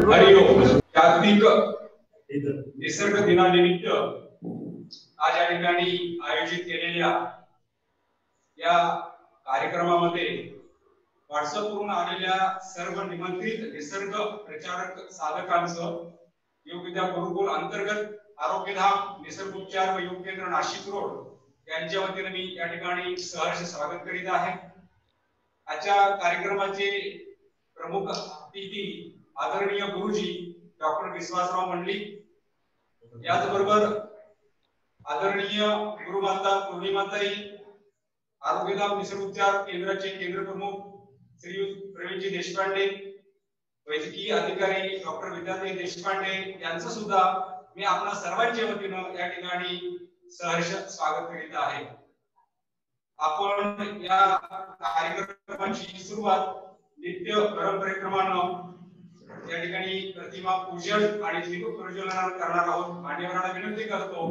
हरिओम. जागतिक निसर्ग दिनानिमित्त आज या ठिकाणी आयोजित केलेल्या या कार्यक्रमामध्ये व्हॉट्सअपवरून आलेल्या सर्व निमंत्रित निसर्ग प्रचारक साधकांचं योग विद्या गुरुकुल अंतर्गत आरोग्यधाम निसर्गोपचार व योग केंद्र नाशिक रोड यांच्या वतीने मी या ठिकाणी सहर्ष स्वागत करीत आहे. आजच्या कार्यक्रमाचे प्रमुख अतिथी आदरणीय गुरुजी डॉक्टर विश्वासराव मंडलिक, याचबरोबर आदरणीय गुरुमाता पूर्णिमाताई, आरोग्यधाम निसर्गोपचार केंद्राचे केंद्र प्रमुख श्री प्रवीणजी देशपांडे, वैद्यकीय अधिकारी डॉक्टर विद्याताई देशपांडे यांचं सुद्धा मी आपल्या सर्वांच्या वतीनं या ठिकाणी सहर्ष स्वागत करीत आहे. आपण या कार्यक्रमाची सुरुवात नित्य परंपरेप्रमाणे या ठिकाणी प्रतिमा पूजन आणि दीप प्रज्वलन करणार आहोत. मान्यवरांना विनंती करतो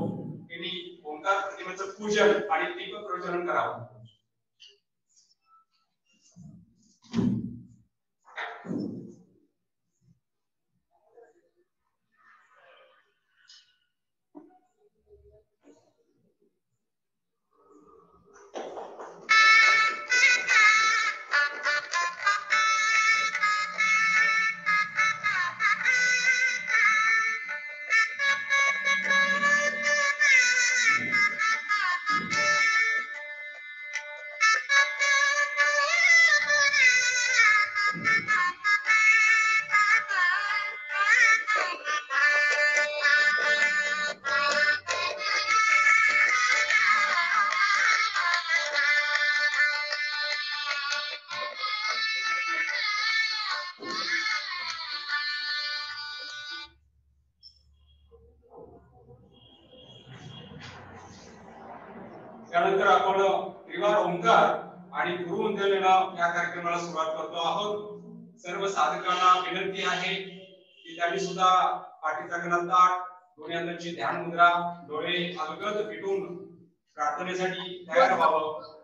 की ओंकार प्रतिमेचं पूजन आणि दीप प्रज्वलन करावं. त्यानंतर आपण त्रिवार ओंकार आणि गुरुवंदनेनं या कार्यक्रमाला सुरुवात करतो आहोत. सर्व साधकांना विनंती आहे की त्यांनी सुद्धा पाठीचा ताट, दोन्ही हातांची ध्यान मुद्रा, डोळे अलगद मिटून प्रार्थनेसाठी तयार व्हावं.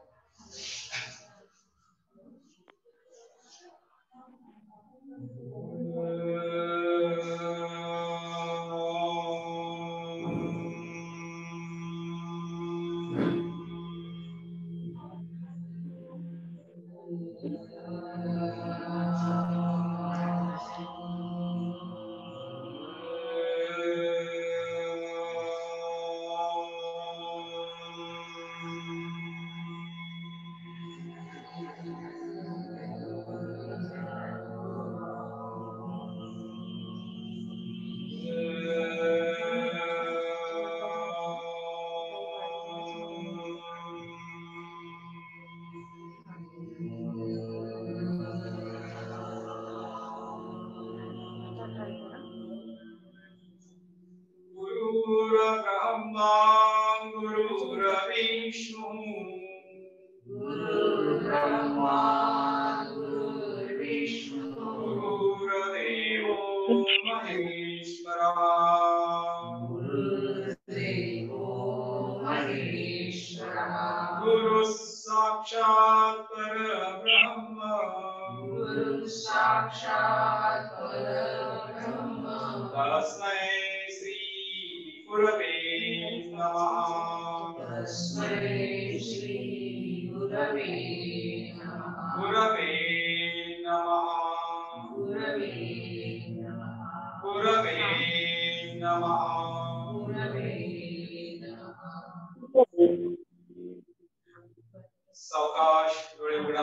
सावकाश डोळे उघडा.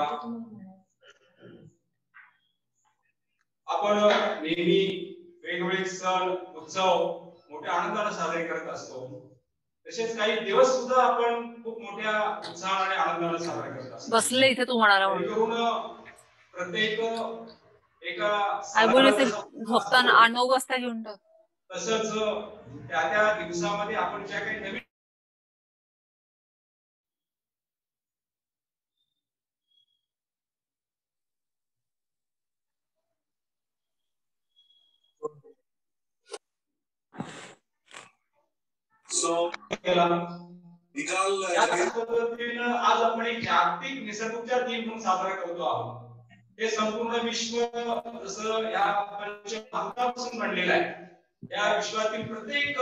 आपण नेहमी वेगवेगळे सण उत्सव मोठ्या आनंदाने साजरे करत असतो. तसेच काही दिवस सुद्धा आपण खूप मोठ्या उत्साहाने आनंदाने साजरे करत असतो. बसले इथे तू म्हणाला प्रत्येक एका झोपताना 9 वाजता घेऊन टाक. तसंच त्या दिवसामध्ये आपण ज्या काही नवीन आज आपण एक जागतिक निसर्गोपचार दिन म्हणून साजरा करतो आहोत. हे संपूर्ण विश्व जसं या पंचमहाभूतापासून बनलेलं आहे. या विश्वातील प्रत्येक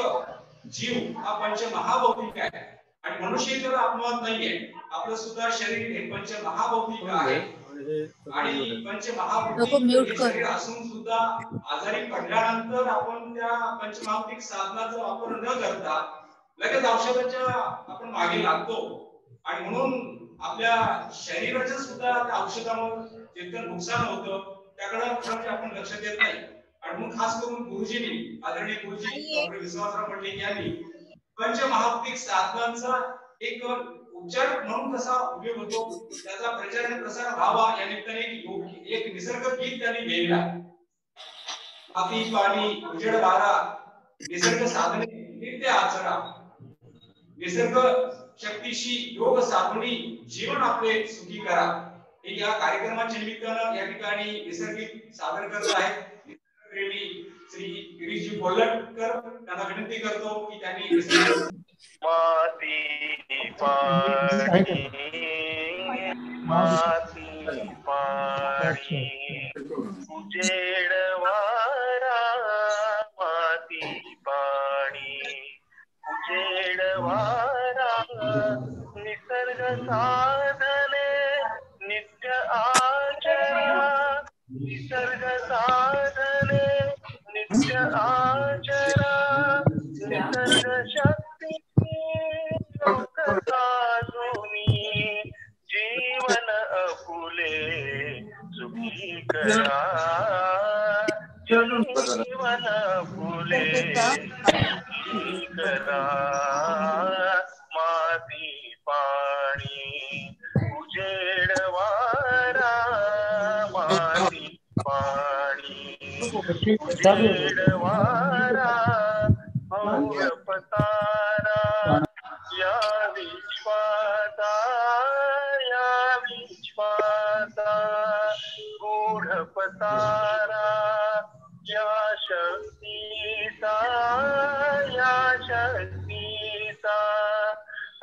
जीव हा पंचमहाभौतिक आहे आणि मनुष्य तर आत्मवाद नाहीये. आपलं सुद्धा शरीर हे पंचमहाभौतिक आहे आणि पंचमहाभौतिक हे शरीर असून सुद्धा आजारी पडल्यानंतर आपण त्या पंचमहाभौतिक साधनाचा वापर न करता लगेच औषधाच्या आपण मागे लागतो आणि म्हणून आपल्या शरीराचं सुद्धा त्या औषधामुळे जितकं नुकसान होतं त्याकडे आपण लक्ष देत नाही. आणि म्हणून खास करून गुरुजींनी आदरणीय गुरुजी डॉक्टर विश्वासराव पटेल यांनी पंचमहाभौतिक साधनांचा एक उपचार म्हणून कसा उपयोग होतो त्याचा प्रचार आणि प्रसार व्हावा या निमित्ताने एक निसर्ग गीत त्यांनी लिहिला. माती पाणी उजेड वारा निसर्ग साधने नित्य आचरा निसर्ग शक्तीशी योग साधुनी जीवन आपले सुखी करा. हे या कार्यक्रमाच्या निमित्तानं या ठिकाणी निसर्गिक सादर करत आहेत श्री गिरीशजी कोल्हटकर. त्यांना विनंती करतो की त्यांनी माती पाणी माती पाणी उजेड वारा माती पाणी उजेड वारा निसर्ग साधने नित्य आचरा निसर्ग साधने नित्य आचरा निसर्ग शक्ती योग साधुनी जीवन अपुले सुखी करा जीवन अपुले सुखी करा. माती पाणी उजेड वारा माती पाणी उजेड वारा भव्य पतारा या विश्वाचा गूढ पतारा या शक्तीचा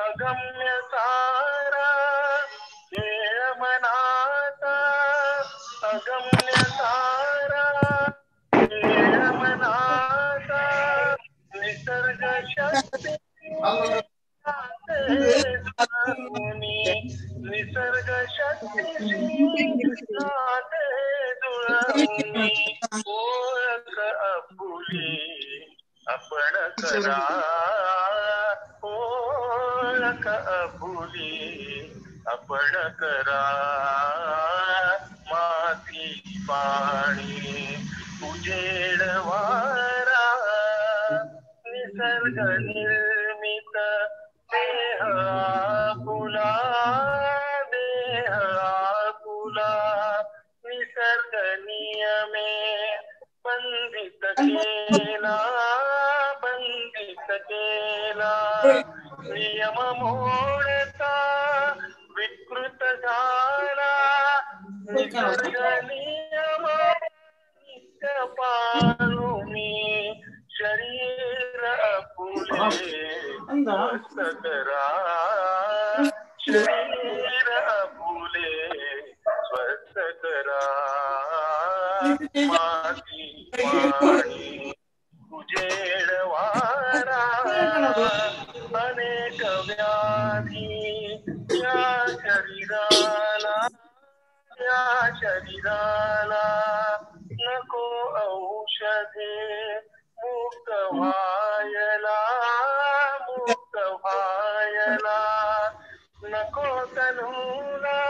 अगम्य सारा खेळ मनाचा अगम्य सारा खेळ मनाचा निसर्ग शक्ती निसर्ग शक्ती जुळवणी ओळख आपुली आपण करा ओळख आपुली आपण करा. माती पाणी उजेड वारा निसर्ग निर्मित देह आपुला निसर्ग नियमे बंदित केला नियम मोडता विकृत झाला निसर्ग नियम नित्य पाळुनी शरीर आपुले स्वस्थ करा शरीर आपुले स्वस्थ करा. माती पाणी उजेड वारा अनेक व्याधी या शरीराला नको औषधे मुक्त व्हायला नको तनूला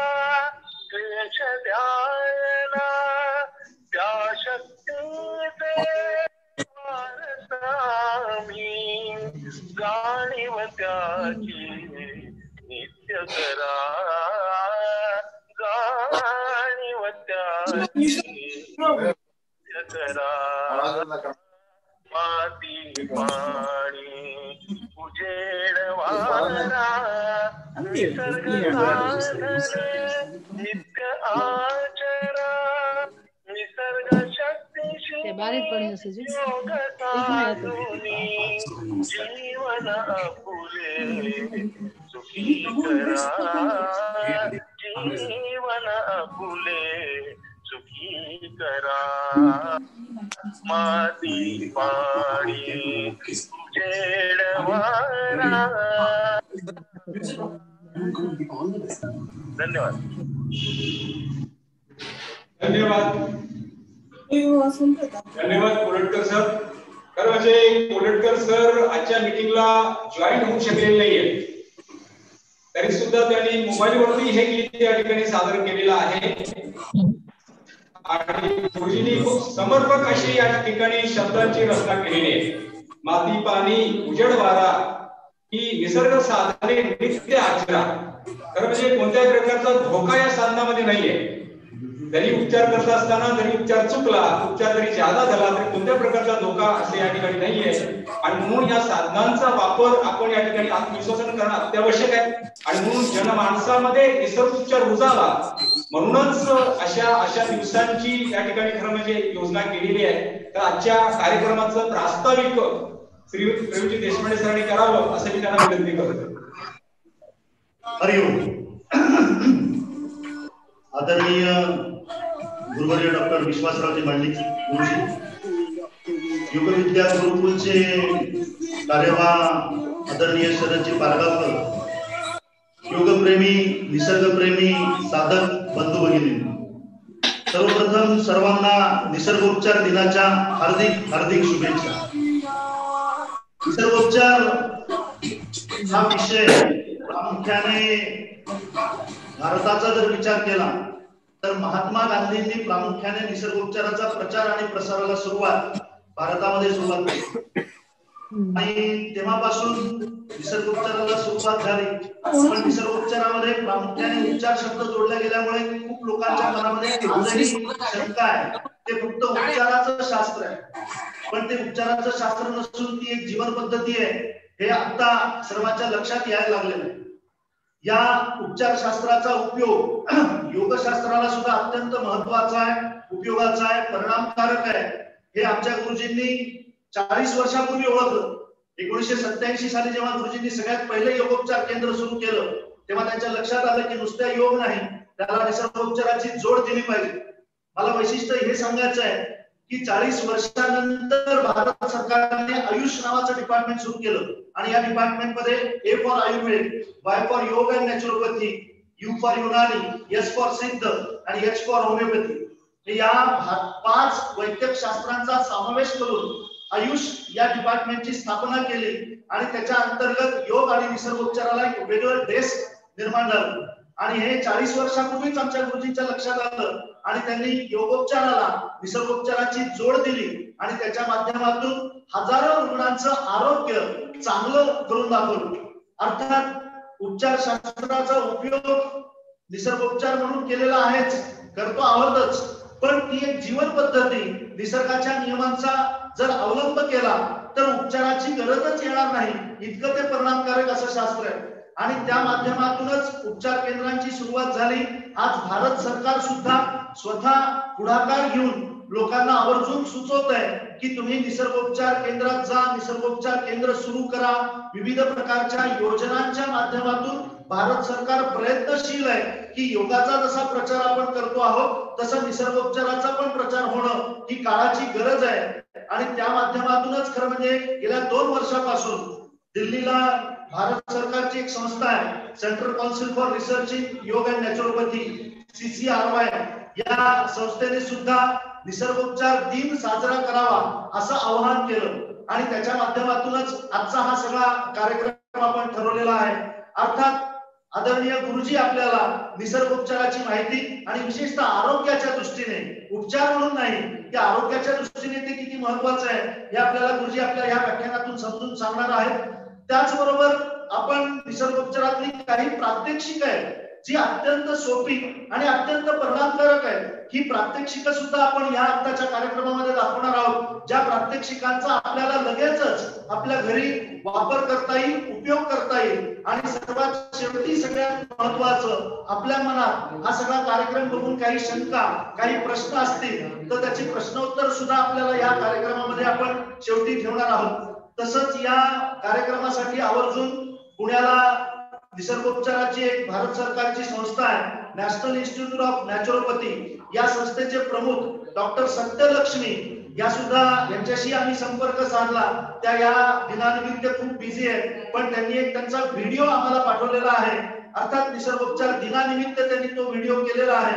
क्लेश द्यायला त्या शक्तीचे वारसामी जाणीव त्याची नित्य करा जाणीव त्याची नित्य करा. माती पाणी उजेड वारा निसर्ग साधने नित्य आचरा निसर्ग शक्तीशी योग साधुनी जीवन आपुले सुखी करा जीवन आपुले करा माती पाणी उजेड वारा. धन्यवाद. धन्यवाद धन्यवाद कोलटकर सर. खरं म्हणजे कोलटकर सर आजच्या मीटिंगला जॉईन होऊ शकलेले नाहीये, तरी सुद्धा त्यांनी मोबाईलवरती हे गीत या ठिकाणी सादर केलेलं आहे आणि गुरुजींनी खूप समर्पक अशी या ठिकाणी शब्दांची रचना केलेली आहे. माती पाणी उजेड वारा ही निसर्ग साधने नित्य आचरा. खरं म्हणजे कोणत्याही प्रकारचा धोका या साधनामध्ये नाहीये. जरी उपचार करत असताना जरी उपचार चुकला, उपचार जरी जादा झाला तरी कोणत्या प्रकारचा धोका असे या ठिकाणी नाहीये. आणि म्हणून या साधनांचा वापर आपण या ठिकाणी आत्मविश्वासाने करणं अत्यावश्यक आहे. आणि म्हणून जनमानसामध्ये निसर्ग उपचार रुजावा म्हणूनच अशा दिवसांची या ठिकाणी खरं म्हणजे योजना केलेली आहे. तर आजच्या कार्यक्रमाचं प्रास्ताविक श्री प्रवीणजी देशपांडे सरांनी करावं असं मी त्यांना विनंती करतो. हरिओम. आदरणीय गुरुवर्य डॉक्टर विश्वासरावजी मांडलिक गुरुजी, योगविद्या गुरुकुलचे कार्यवाह आदरणीय शरदजी पारगावकर, योगप्रेमी निसर्गप्रेमी साधक बंधू भगिनी, सर्वप्रथम सर्वांना निसर्गोपचार दिनाच्या हार्दिक हार्दिक शुभेच्छा. निसर्गोपचार हा विषय प्रामुख्याने भारताचा जर विचार केला तर महात्मा गांधींनी प्रामुख्याने निसर्गोपचाराचा प्रचार आणि प्रसाराला भारतामध्ये सुरुवात केली आणि तेव्हापासून निसर्गोपचाराला सुरुवात झाली. पण निसर्गोपचारामध्ये प्रामुख्याने उपचार शब्द जोडला गेल्यामुळे खूप लोकांच्या मनामध्ये आजही शंका आहे. ते फक्त उपचाराचं शास्त्र आहे, पण ते उपचाराचं शास्त्र नसून ती एक जीवन पद्धती आहे हे आता सर्वांच्या लक्षात यायला लागलेलं आहे. या उपचार शास्त्राचा उपयोग योगशास्त्राला सुद्धा अत्यंत महत्वाचा आहे, उपयोगाचा आहे, परिणामकारक आहे. हे आमच्या गुरुजींनी 40 वर्षापूर्वी ओळखलं. 1987 साली जेव्हा गुरुजींनी सगळ्यात पहिले योगोपचार केंद्र सुरू केलं तेव्हा त्यांच्या लक्षात आलं की नुसत्या योग नाही, त्याला निसर्गोपचाराची जोड दिली पाहिजे. मला वैशिष्ट्य हे सांगायचं आहे की 40 वर्षानंतर भारत सरकारने आयुष नावाचं डिपार्टमेंट सुरू केलं आणि या डिपार्टमेंट मध्ये A for Ayurveda, Y for Yoga and naturopathy, U for Unani, S for Siddha आणि एच फॉर होमिओपॅथी या 5 वैद्यक शास्त्रांचा समावेश करून आयुष या डिपार्टमेंटची स्थापना केली आणि त्याच्या अंतर्गत योग आणि निसर्गोपचाराला एक वेगळं डेस्क निर्माण झालं. आणि हे 40 वर्षापूर्वीच आमच्या गुरुजींच्या लक्षात आलं आणि त्यांनी योगोपचाराला निसर्गोपचाराची जोड दिली आणि त्याच्या माध्यमातून हजारो रुग्णांचं आरोग्य चांगलं करून दाखवलं. अर्थात उपचार शास्त्राचा उपयोग निसर्गोपचार म्हणून केलेला आहेच, करतो आहोतच, पण ती एक जीवन पद्धती निसर्गाच्या नियमांचा जर अवलंब केला तर उपचाराची गरजच येणार नाही, इतकं ते परिणामकारक असं शास्त्र आहे. आणि त्या माध्यमातूनच उपचार केंद्रांची सुरुवात झाली. आज भारत सरकार सुद्धा स्वतः पुढाकार घेऊन लोकांना आवर्जून सुचवत आहे की तुम्ही निसर्गोपचार केंद्रात जा, निसर्गोपचार केंद्र सुरू करा. विविध प्रकारच्या योजनांच्या माध्यमातून भारत सरकार प्रयत्नशील आहे की योगाचा जसा प्रचार आपण करतो आहोत तसा निसर्गोपचाराचा पण प्रचार होणं ही काळाची गरज आहे. आणि त्या माध्यमातूनच खरं म्हणजे गेल्या 2 वर्षापासून दिल्लीला भारत सरकारची एक संस्था आहे, central council for research in योग अँड नॅचरोपॅथी, CCRY, या संस्थेने सुद्धा निसर्गोपचार दिन साजरा करावा असं आवाहन केलं आणि त्याच्या माध्यमातूनच आजचा हा सगळा कार्यक्रम आपण ठरवलेला आहे. अर्थात आदरणीय गुरुजी आपल्याला निसर्गोपचाराची माहिती आणि विशेषतः आरोग्याच्या दृष्टीने, उपचार म्हणून नाही, की आरोग्याच्या दृष्टीने ते किती महत्वाचं आहे हे आपल्याला गुरुजी आपल्या या व्याख्यानातून समजून सांगणार आहेत. त्याचबरोबर आपण निसर्गोपचारातली काही प्रात्यक्षिक आहेत जी अत्यंत सोपी आणि अत्यंत परिणामकारक आहे. ही प्रात्यक्षिक सुद्धा आपण या आताच्या कार्यक्रमामध्ये दाखवणार आहोत, ज्या प्रात्यक्षिकांचा आपल्याला लगेचच आपल्या घरी वापर करता येईल, उपयोग करता येईल. आणि सर्वात शेवटी सगळ्यात महत्वाचं, आपल्या मनात हा सगळा कार्यक्रम बघून काही शंका, काही प्रश्न असतील तर त्याची प्रश्नोत्तर सुद्धा आपल्याला या कार्यक्रमामध्ये आपण शेवटी ठेवणार आहोत. तसंच या कार्यक्रमासाठी आवर्जून पुण्याला निसर्गोपचाराची एक भारत सरकारची संस्था आहे, नॅशनल इन्स्टिट्यूट ऑफ नॅचरोपॅथी. या संस्थेचे प्रमुख डॉक्टर सत्यलक्ष्मी या सुद्धा यांच्याशी आम्ही संपर्क साधला. त्या या दिनानिमित्त खूप बिझी आहेत, पण त्यांनी एक त्यांचा व्हिडिओ आम्हाला पाठवलेला आहे. अर्थात निसर्गोपचार दिनानिमित्त त्यांनी तो व्हिडिओ केलेला आहे.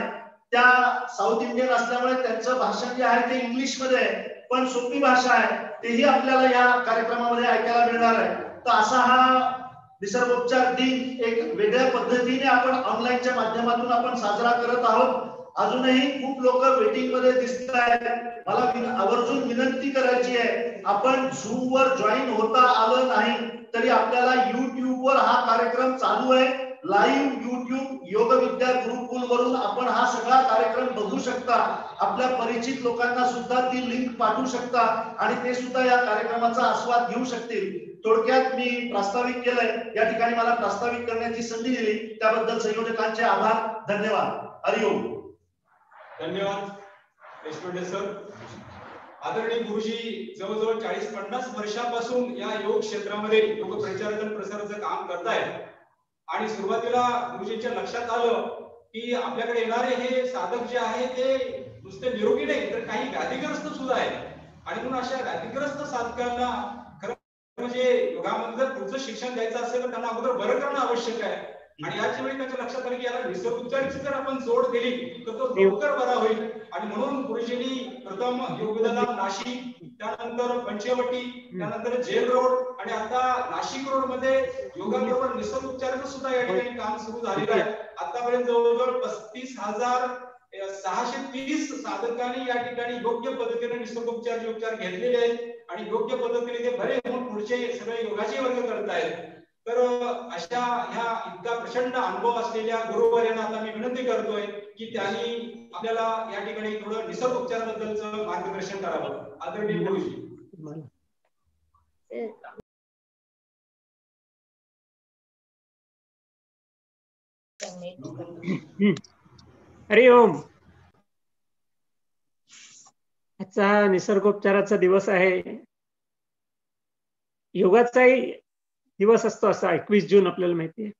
त्या साऊथ इंडियन असल्यामुळे त्यांचं भाषण जे आहे ते इंग्लिश मध्ये आहे, पण सोपी भाषा आहे, तेही आपल्याला या कार्यक्रमामध्ये ऐकायला मिळणार आहे. तर असा हा निसर्गोपचार दिन एक वेगळ्या पद्धतीने आपण ऑनलाईनच्या माध्यमातून आपण साजरा करत आहोत. अजूनही खूप लोक वेटिंग मध्ये दिसत आहेत. मला आवर्जून विनंती करायची आहे, आपण झूम वर जॉईन होता आलं नाही तरी आपल्याला युट्यूब वर हा कार्यक्रम चालू आहे. लाईव्ह युट्यूब योग विद्या गुरुकुल वरून आपण हा सगळा कार्यक्रम बघू शकता. आपल्या परिचित लोकांना सुद्धा ती लिंक पाठवू शकता आणि ते सुद्धा या कार्यक्रमाचा आस्वाद घेऊ शकतील. थोडक्यात मी प्रास्ताविक केलंय, या ठिकाणी मला प्रास्ताविक करण्याची संधी दिली त्याबद्दल संयोजकांचे आभार. धन्यवाद. हरिओम. धन्यवाद देशपांडे सर. आदरणीय गुरुजी जवळजवळ 40-50 वर्षापासून या योग क्षेत्रामध्ये योग प्रचाराचं प्रसाराचं काम करतायत. आणि सुरुवातीला गुरुजींच्या लक्षात आलं की आपल्याकडे येणारे हे साधक जे आहे ते नुसते निरोगी नाही तर काही व्याधिग्रस्त सुद्धा आहेत. आणि म्हणून अशा व्याधिग्रस्त साधकांना खरं म्हणजे योगामध्ये जर पुढचं शिक्षण द्यायचं असेल तर त्यांना अगोदर बरं करणं आवश्यक आहे. आणि याच वेळी त्यांच्या लक्षात आलं की याला निसर्गोपचाराची जर आपण जोड दिली तर तो लवकर बरा होईल. आणि म्हणून गुरुजींनी प्रथम योगदान नाशिक, त्यानंतर पंचवटी, त्यानंतर जेल रोड आणि आता नाशिक रोड मध्ये योगाबरोबर निसर्गोपचाराचं सुद्धा या ठिकाणी काम सुरू झालेलं आहे. आतापर्यंत जवळजवळ 35,630 साधकांनी या ठिकाणी योग्य पद्धतीने निसर्गोपचाराचे उपचार घेतलेले आहेत आणि योग्य पद्धतीने ते बरे होऊन पुढचे सगळे योगाचे वर्ग करतायत. तर अशा ह्या इतका प्रचंड अनुभव असलेल्या गुरुवर्यांना आता मी विनंती करतोय की त्यांनी आपल्याला या ठिकाणी थोडं निसर्गोपचाराबद्दलचं मार्गदर्शन करावं. आदरणीय गुरुजी. हरि ओम. आजचा निसर्गोपचाराचा दिवस आहे. योगाचाही दिवस असतो असा 21 जून आपल्याला माहिती आहे.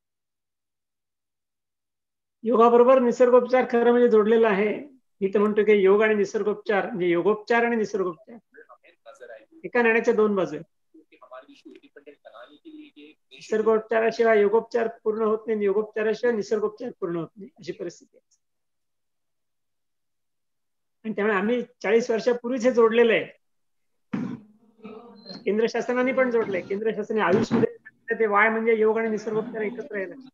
योगाबरोबर निसर्गोपचार खरं म्हणजे जोडलेला आहे. मी तर म्हणतो की योग आणि निसर्गोपचार म्हणजे योगोपचार आणि निसर्गोपचार एका नाण्याच्या दोन बाजू आहेत. निसर्गोपचाराशिवाय योगोपचार पूर्ण होत नाही, योगोपचाराशिवाय निसर्गोपचार पूर्ण होत नाही, अशी परिस्थिती आहे. आणि त्यामुळे आम्ही 40 वर्षापूर्वीच हे जोडलेलं आहे. केंद्र शासनाने पण जोडलंय. केंद्र शासनाने आयुषमध्ये ते वाय म्हणजे योग आणि निसर्गोपचार एकत्र येतात.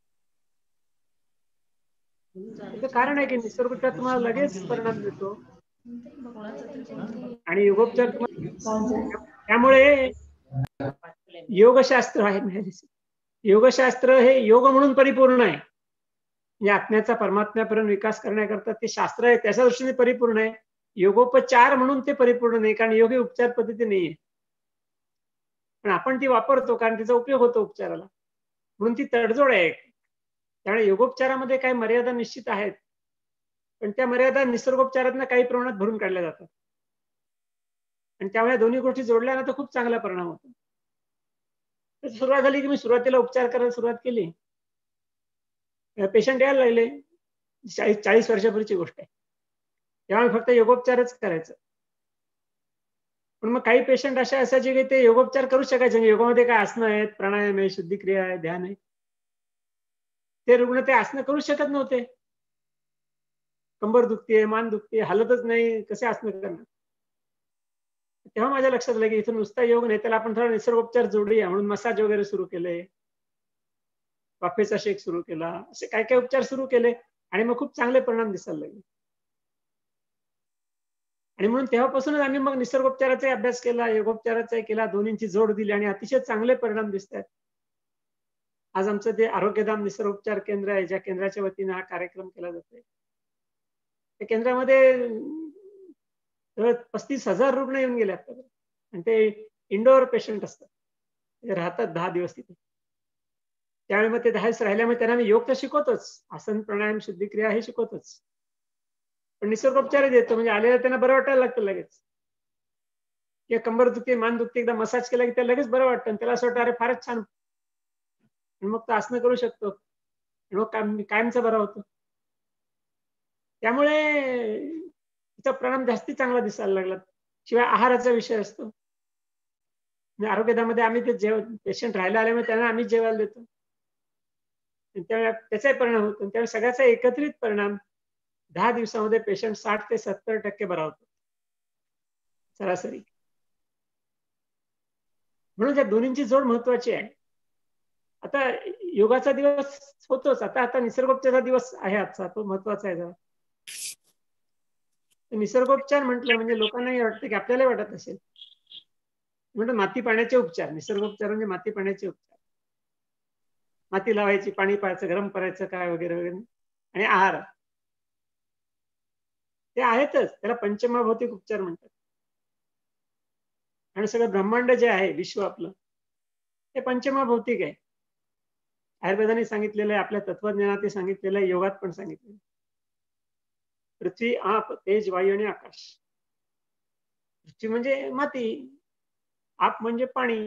कारण आहे की निसर्गोपचार तुम्हाला लगेच परिणाम देतो आणि योगोपचार तुम्हाला, त्यामुळे योगशास्त्र आहे. योगशास्त्र हे योग म्हणून परिपूर्ण आहे. या आत्म्याचा परमात्म्यापर्यंत विकास करण्याकरता ते शास्त्र आहे, त्याच्या दृष्टीने परिपूर्ण आहे. योगोपचार म्हणून ते परिपूर्ण नाही, कारण योग ही उपचार पद्धती नाहीये. पण आपण ती वापरतो कारण तिचा उपयोग होतो उपचाराला, म्हणून ती तडजोड आहे. त्यामुळे योगोपचारामध्ये काही मर्यादा निश्चित आहेत, पण त्या मर्यादा निसर्गोपचारातनं काही प्रमाणात भरून काढल्या जातात. आणि त्यामुळे दोन्ही गोष्टी जोडल्या ना तर खूप चांगला परिणाम होतो. सुरुवात झाली की मी सुरुवातीला उपचार करायला सुरुवात केली. पेशंट यायला लागले. 40 वर्षापूर्वीची गोष्ट आहे. तेव्हा फक्त योगोपचारच करायचं. पण मग काही पेशंट असे असायचे की ते योगोपचार करू शकायचे नाही. योगामध्ये काय आसनं आहेत, प्राणायाम आहे, शुद्धिक्रिया आहे, ध्यान आहे. ते रुग्ण ते आसनं करू शकत नव्हते. कंबर दुखते, मान दुखते, हालतच नाही, कसे आसनं करणार. तेव्हा माझ्या लक्षात आलं की इथं नुसता योग नाही, त्याला आपण थोडा निसर्गोपचार जोडूया. म्हणून मसाज वगैरे सुरू केले, वाफेचा शेक सुरू केला, असे काय काय उपचार सुरू केले आणि मग खूप चांगले परिणाम दिसायला लागले. आणि म्हणून तेव्हापासूनच आम्ही मग निसर्गोपचाराचा अभ्यास केला, योगोपचाराचा केला, दोन्हींची जोड दिली आणि अतिशय चांगले परिणाम दिसत आहेत. आज आमचं ते आरोग्यधाम निसर्गोपचार केंद्र आहे, ज्या केंद्राच्या वतीने हा कार्यक्रम केला जातोय. त्या केंद्रामध्ये 35,000 रुग्ण येऊन गेले आतापर्यंत. आणि ते इंडोर पेशंट असतात, ते राहतात 10 दिवस तिथे. त्यावेळी मग ते 10 दिवस राहिल्यामुळे त्यांना मी योग तर शिकवतोच, आसन प्राणायाम शुद्धिक्रिया हे शिकवतोच, पण निसर्गोपचारही देतो. म्हणजे आलेला त्यांना बरं वाटायला लागतं लगेच. किंवा कंबर दुखते, मान दुखते, एकदा मसाज केला की त्याला लगेच बरं वाटतं. त्याला असं वाटतं अरे फारच छान. आणि मग तो आसनं करू शकतो आणि मग कायमचा बरा होतो. त्यामुळे तिचा परिणाम जास्ती चांगला दिसायला लागला. शिवाय आहाराचा विषय असतो. आरोग्यदामध्ये आम्ही ते पेशंट राहायला आल्यामुळे त्यांना आम्ही जेवायला देतो. त्यामुळे त्याचाही परिणाम होतो. त्यामुळे सगळ्याचा एकत्रित परिणाम 10 दिवसामध्ये पेशंट 60 ते 70% बरा होतो सरासरी. म्हणून त्या दोन्हींची जोड महत्वाची आहे. आता योगाचा दिवस होतोच, आता निसर्गोपचाराचा दिवस आहे आजचा, तो महत्वाचा आहे जरा. निसर्गोपचार म्हटलं म्हणजे लोकांनाही वाटतं की आपल्याला वाटत असेल म्हणजे माती पाण्याचे उपचार. निसर्गोपचार म्हणजे माती पाण्याचे उपचार. माती लावायची, पाणी पाहायचं, गरम करायचं काय वगैरे वगैरे. आणि आहार ते आहेतच, त्याला पंचमहाभौतिक उपचार म्हणतात. आणि सगळं ब्रह्मांड जे आहे, विश्व आपलं, ते पंचमहाभौतिक आहे. आयुर्वेदाने सांगितलेलं आहे, आपल्या तत्वज्ञानात सांगितलेलं आहे, योगात पण सांगितलेलं. पृथ्वी, आप, तेज, वायू आणि आकाश. पृथ्वी म्हणजे माती, आप म्हणजे पाणी,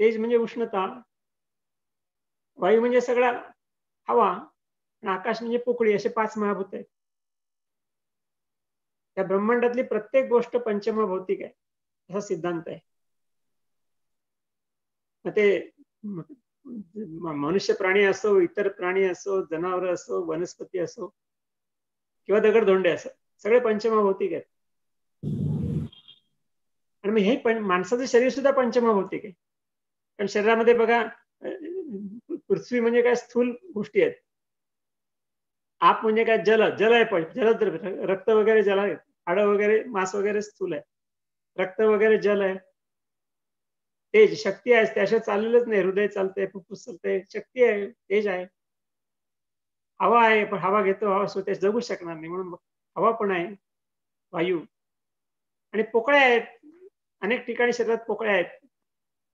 तेज म्हणजे उष्णता, वायू म्हणजे सगळा हवा, आणि आकाश म्हणजे पोकळी. असे 5 महाभूत आहेत. त्या ब्रह्मांडातली प्रत्येक गोष्ट पंचमहाभौतिक आहे, असा सिद्धांत आहे. मग ते मनुष्य प्राणी असो, इतर प्राणी असो, जनावर असो, वनस्पती असो किंवा दगडधोंडे असो, सगळे पंचमहाभौतिक आहेत. आणि मग हे माणसाचं शरीर सुद्धा पंचमहाभौतिक आहे. कारण शरीरामध्ये बघा, पृथ्वी म्हणजे काय, स्थूल गोष्टी आहेत. आप म्हणजे काय, जल आहे, पण जलद्रव्य, रक्त वगैरे जल आहे, हाडं वगैरे, मांस वगैरे स्थूल आहे, रक्त वगैरे जल आहे. तेज शक्ती आहे, त्याशिवाय चाललेलंच नाही. हृदय चालतंय, फुफ्फुस चालतंय, शक्ती आहे, तेज आहे. हवा आहे, पण हवा घेतो, हवा स्वतः जगू शकणार नाही, म्हणून हवा पण आहे, वायू. आणि पोकळ्या आहेत, अनेक ठिकाणी शरीरात पोकळ्या आहेत,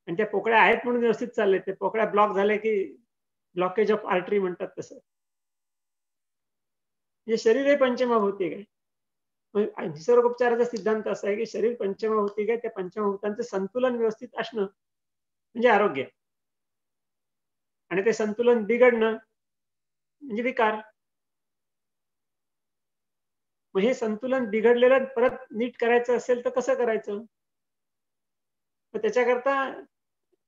आणि त्या पोकळ्या आहेत म्हणून व्यवस्थित चालले. ते पोकळ्या ब्लॉक झाले की ब्लॉकेज ऑफ आर्टरी म्हणतात तसं. म्हणजे शरीर हे पंचमहाभौतिक आहे. निसर्गोपचाराचा सिद्धांत असा आहे की शरीर पंचमहाभौतिक आहे. त्या पंचमहाभूतांचं संतुलन व्यवस्थित असणं म्हणजे आरोग्य, आणि ते संतुलन बिघडणं म्हणजे विकार. मग हे संतुलन बिघडलेलं परत नीट करायचं असेल तर कसं करायचं? तर त्याच्याकरता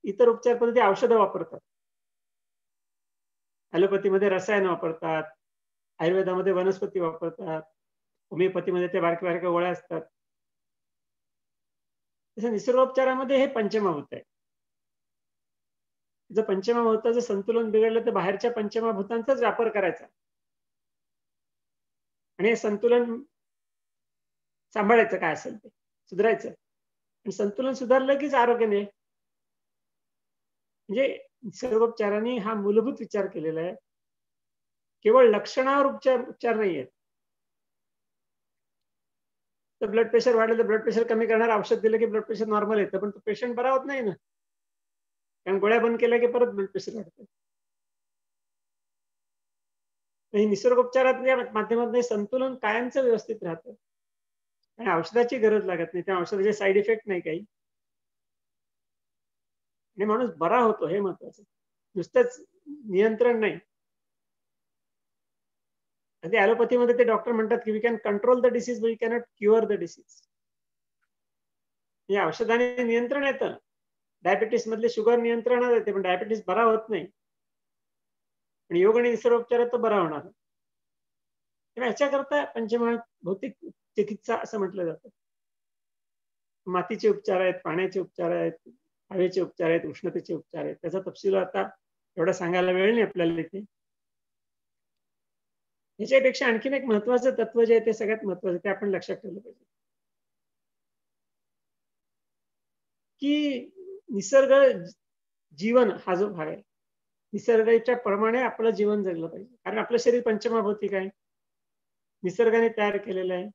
इतर उपचार पद्धती औषधं वापरतात. ॲलोपॅथीमध्ये रसायन वापरतात, आयुर्वेदामध्ये वनस्पती वापरतात, होमिओपॅथीमध्ये ते बारक्या बारक्या गोळ्या असतात. तसं निसर्गोपचारामध्ये हे पंचमहाभूत आहे. जर पंचमहाभूताचं संतुलन बिघडलं तर बाहेरच्या पंचमहाभूतांचाच वापर करायचा आणि हे संतुलन सांभाळायचं, काय असेल ते सुधारायचं. आणि संतुलन सुधारलं कीच आरोग्य नाही. म्हणजे निसर्गोपचाराने हा मूलभूत विचार केलेला आहे. केवळ लक्षणावर उपचार नाही आहेत. तर ब्लड प्रेशर वाढलं तर ब्लड प्रेशर कमी करणार औषध दिलं की ब्लड प्रेशर नॉर्मल येतं, पण तो पेशंट बरा होत नाही ना, कारण गोळ्या बंद केल्या की परत ब्लड प्रेशर वाढतं. निसर्गोपचारातल्या माध्यमातून संतुलन कायमचं व्यवस्थित राहतं आणि औषधाची गरज लागत नाही. त्या औषधाचे साईड इफेक्ट नाही काही, आणि माणूस बरा होतो, हे महत्वाचं. नुसतंच नियंत्रण नाही. ते ॲलोपॅथीमध्ये ते डॉक्टर म्हणतात की we can control the disease but we cannot cure the disease. या औषधाने नियंत्रण येतं. डायबिटीस मधले शुगर नियंत्रणात येते, पण डायबिटीस बरा होत नाही. आणि योग आणि निसर्गोपचारात तो बरा होणार. ह्याच्याकरता पंचमहाभौतिक चिकित्सा असं म्हटलं जातं. मातीचे उपचार आहेत, पाण्याचे उपचार आहेत, हवेचे उपचार आहेत, उष्णतेचे उपचार आहेत. त्याचा तपशील आता एवढा सांगायला वेळ नाही आपल्याला इथे. ह्याच्यापेक्षा आणखीन एक महत्वाचं तत्व जे आहे ते सगळ्यात महत्वाचं, ते आपण लक्षात ठेवलं पाहिजे की निसर्ग जीवन हा जो भाग आहे, निसर्गाच्या प्रमाणे आपलं जीवन जगलं पाहिजे. कारण आपलं शरीर पंचमहाभौतिक आहे, निसर्गाने तयार केलेलं आहे.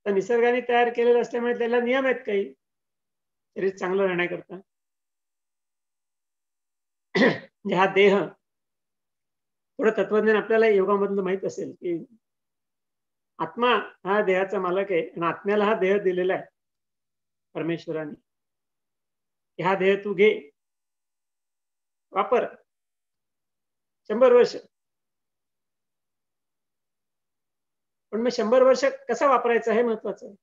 तर निसर्गाने तयार केलेलं असल्यामुळे त्याला नियम आहेत काही शरीर चांगलं राहण्याकरता. म्हणजे हा देह, थोडं तत्वज्ञान आपल्याला योगामधलं माहित असेल की आत्मा हा देहाचा मालक आहे आणि आत्म्याला हा देह दिलेला आहे परमेश्वराने. हा देह तू घे, वापर 100 वर्ष. पण मग 100 वर्ष कसा वापरायचा हे महत्वाचं आहे.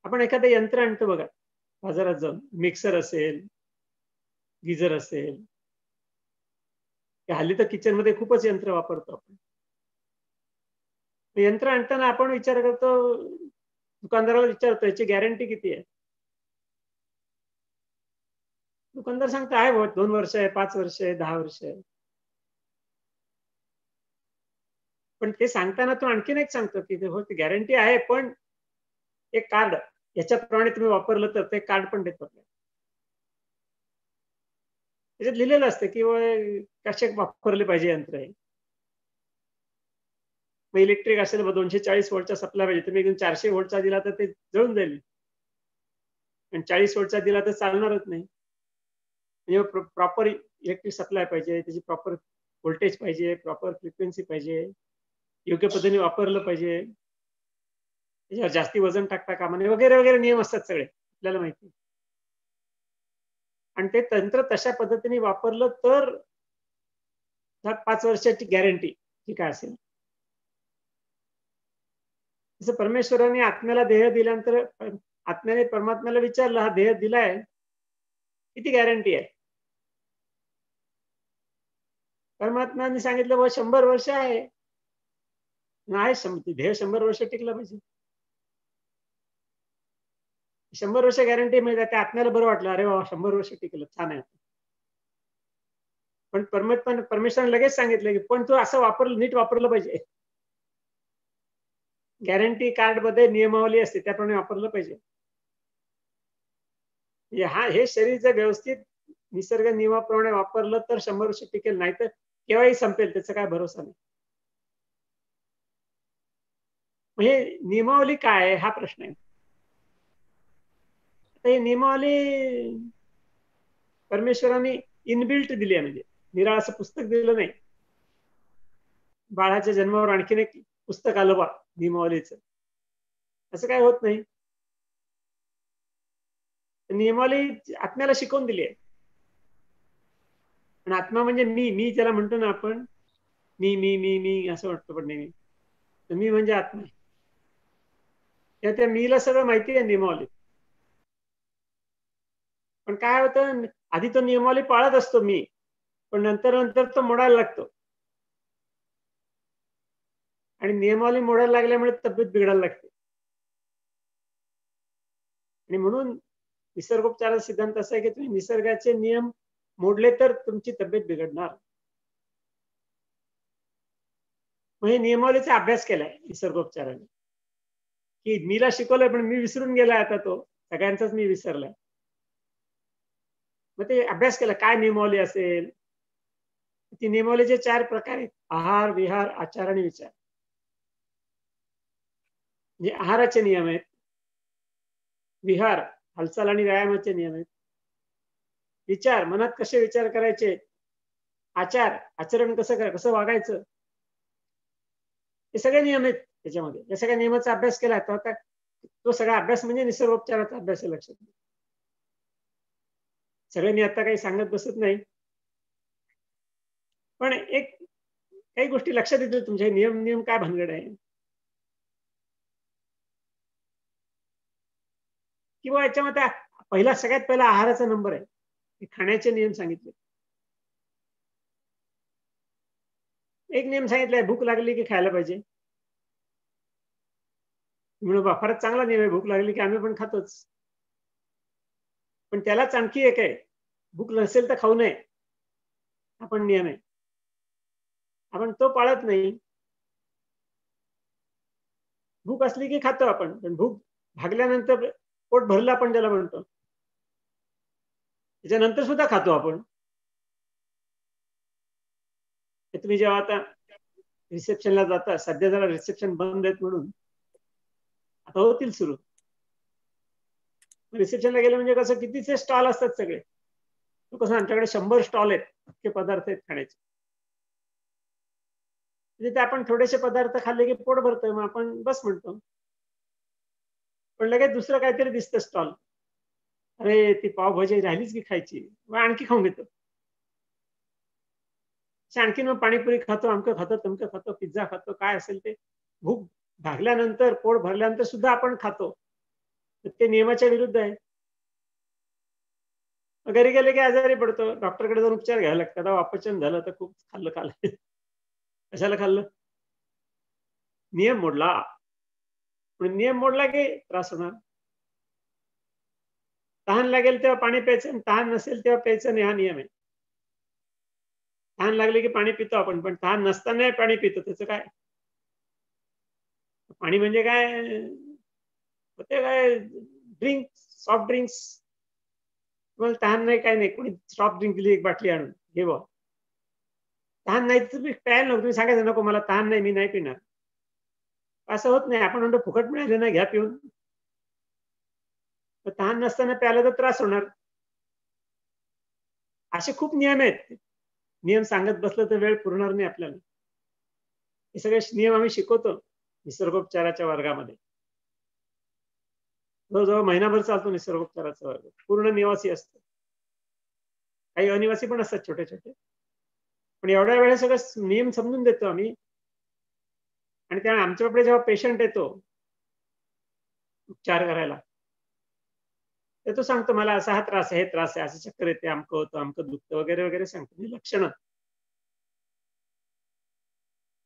आपण एखादं यंत्र आणतो बघा बाजारात जाऊन, मिक्सर असेल, गिझर असेल, हल्ली तर किचन मध्ये खूपच यंत्र वापरतो आपण. यंत्र आणताना आपण विचार करतो, दुकानदाराला विचारतो याची गॅरंटी किती आहे. दुकानदार सांगतो आहे 2 वर्ष आहे, 5 वर्ष आहे, 10 वर्ष आहे. पण ते सांगताना तो आणखीन एक सांगतो की हो ती गॅरंटी आहे, पण एक कार्ड याच्याप्रमाणे तुम्ही वापरलं तर ते कार्ड पण देतो. त्याच्यात लिहिलेलं असतं की कसे वापरले पाहिजे यंत्र आहे. मग इलेक्ट्रिक असेल 240 व्होल्टचा सप्लाय पाहिजे, तुम्ही एकदम 400 व्होल्टचा दिला तर ते जळून जाईल. आणि 40 व्होल्टचा दिला तर चालणारच नाही. म्हणजे प्रॉपर इलेक्ट्रिक सप्लाय पाहिजे, त्याची प्रॉपर व्होल्टेज पाहिजे, प्रॉपर फ्रिक्वेन्सी पाहिजे, योग्य पद्धतीने वापरलं पाहिजे, त्याच्यावर जास्ती वजन टाकता कामा नये वगैरे वगैरे नियम असतात सगळे, आपल्याला माहिती. आणि ते तंत्र तशा पद्धतीने वापरलं तर 5 वर्षाची गॅरंटी ही काय असेल. जसं परमेश्वराने आत्म्याला देह दिल्यानंतर आत्म्याने परमात्म्याला विचारलं हा देह दिलाय किती गॅरंटी आहे. परमात्म्याने सांगितलं 100 वर्ष आहे. नाही देह 100 वर्ष टिकलं पाहिजे. 100 वर्ष गॅरंटी मिळते. त्या आत्म्याला बरं वाटलं, अरे वा 100 वर्ष टिकलं, छान आहे. पण परमेश्वराने लगेच सांगितलं की पण तू असं वापरलं, नीट वापरलं पाहिजे. गॅरंटी कार्ड मध्ये नियमावली असते, त्याप्रमाणे वापरलं पाहिजे. हे शरीर जर व्यवस्थित निसर्ग नियमाप्रमाणे वापरलं तर 100 वर्ष टिकेल, नाही तर केव्हाही संपेल, त्याचा काय भरोसा नाही. म्हणजे नियमावली काय आहे हा प्रश्न आहे. हे नियमावली परमेश्वराने इनबिल्ट दिली आहे, म्हणजे निराळ असं पुस्तक दिलं नाही. बाळाच्या जन्मावर आणखीन एक पुस्तक आलं बा नियमावलीचं, असं काय होत नाही. नियमावली आत्म्याला शिकवून दिली आहे. आणि आत्मा म्हणजे मी ज्याला म्हणतो ना आपण, मी मी मी मी असं वाटतं पण नेहमी, मी म्हणजे आत्मा आहे. त्या मीला सगळं माहिती आहे नियमावली. पण काय होतं, आधी तो नियमावली पाळत असतो मी, पण नंतर तो मोडायला लागतो. आणि नियमावली मोडायला लागल्यामुळे तब्येत बिघडायला लागते. आणि म्हणून निसर्गोपचाराचा सिद्धांत असा आहे की तुम्ही निसर्गाचे नियम मोडले तर तुमची तब्येत बिघडणार. म्हणजे नियमावलीचा अभ्यास केलाय निसर्गोपचाराने, की मीला शिकवलंय पण मी विसरून गेलाय, आता तो सगळ्यांचाच मी विसरलाय. मग ते अभ्यास केला काय नियमावली असेल. ती नियमावलीचे 4 प्रकार आहेत: आहार, विहार, आचार आणि विचार. म्हणजे आहाराचे नियम आहेत, विहार हालचाल आणि व्यायामाचे नियम आहेत, विचार मनात कसे विचार करायचे, आचार आचरण कसं वागायचं, हे सगळे नियम आहेत त्याच्यामध्ये. या सगळ्या नियमाचा अभ्यास केला तर आता तो सगळा अभ्यास म्हणजे निसर्गोपचाराचा अभ्यास आहे, लक्षात. सगळे मी आता काही सांगत बसत नाही, पण काही गोष्टी लक्षात येतील तुमच्या. नियम काय भानगड आहे. किंवा याच्यामध्ये सगळ्यात पहिला आहाराचा नंबर आहे. खाण्याचे नियम सांगितले. एक नियम सांगितलाय, भूक लागली की खायला पाहिजे. म्हणून फारच चांगला नियम आहे, भूक लागली की आम्ही पण खातोच. पण त्यालाच आणखी एक आहे, भूक नसेल तर खाऊ नये, आपण नियम आहे. आपण तो पाळत नाही. भूक असली की खातो आपण, पण भूक भागल्यानंतर पोट भरलं आपण ज्याला म्हणतो, त्याच्यानंतर सुद्धा खातो आपण. तुम्ही जेव्हा आता रिसेप्शनला जाता, सध्या जरा रिसेप्शन बंद आहेत म्हणून आता होतील सुरू. रिसेप्शनला गेलं म्हणजे कसं, कितीचे स्टॉल असतात सगळे. कसं आमच्याकडे 100 स्टॉल आहेत, इतके पदार्थ आहेत खाण्याचे. तिथे आपण थोडेसे पदार्थ खाल्ले की पोट भरतोय, मग आपण बस म्हणतो. पण लगेच दुसरं काहीतरी दिसतं स्टॉल. अरे ती पावभाजी राहिलीच की खायची, मग आणखी खाऊन घेतो. आणखीन मग पाणीपुरी खातो, अमकं खातो, तमकं खातो, पिझ्झा खातो, काय असेल ते. भूक भागल्यानंतर, पोट भरल्यानंतर सुद्धा आपण खातो. ते नियमाच्या विरुद्ध आहे. घरी गेले की आजारी पडतो, डॉक्टरकडे जाऊन उपचार घ्यायला लागतात. अपचन झालं तर खूप खाल्लं. कशाला खाल्लं? नियम मोडला. नियम मोडला की त्रास होणार. तहान लागेल तेव्हा पाणी प्यायचं, तहान नसेल तेव्हा प्यायचं नाही, हा नियम आहे. तहान लागली की पाणी पितो आपण, पण तहान नसताना पाणी पितो, त्याचं काय? पाणी म्हणजे काय? ते काय ड्रिंक, सॉफ्ट ड्रिंक्स. तुम्हाला तहान नाही, काय नाही, कोणी सॉफ्ट ड्रिंक दिली एक बाटली आणून घे बा. तहान नाही तर तुम्ही प्यायला नको, तुम्ही सांगायचं नको मला तहान नाही, मी नाही पिणार. असं होत नाही. आपण म्हणतो फुकट मिळाले ना, घ्या पिऊन. तहान नसताना प्यायला तर त्रास होणार. असे खूप नियम आहेत. नियम सांगत बसलं तर वेळ पुरणार नाही आपल्याला. हे सगळे नियम आम्ही शिकवतो निसर्गोपचाराच्या वर्गामध्ये. जवळजवळ महिनाभर चालतो निसर्गोपचाराचा वर्ग. पूर्ण निवासी असतो, काही अनिवासी पण असतात छोटे छोटे. पण एवढ्या वेळेस सगळं नियम समजून देतो आम्ही. आणि त्यामुळे आमच्याकडे जेव्हा पेशंट येतो उपचार करायला, तर तो सांगतो मला असा हा त्रास आहे, हे त्रास आहे, असं चक्कर येते, अमकं होतं, अमकं दुखतं वगैरे वगैरे सांगतो. लक्षणं,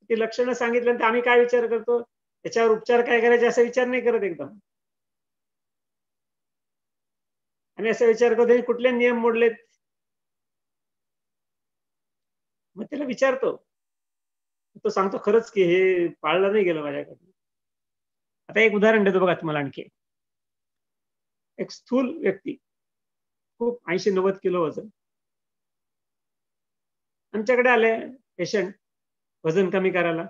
ती लक्षणं सांगितल्यानंतर आम्ही काय विचार करतो, त्याच्यावर उपचार काय करायचे असा विचार नाही करत एकदम. आम्ही असा विचार करतो कुठले नियम मोडलेत. मग त्याला विचारतो, तो सांगतो खरंच की हे पाळलं नाही गेलं माझ्याकडनं. आता एक उदाहरण देतो बघा तुम्हाला आणखी. एक स्थूल व्यक्ती, खूप 80-90 किलो वजन, आमच्याकडे आले पेशंट वजन कमी करायला.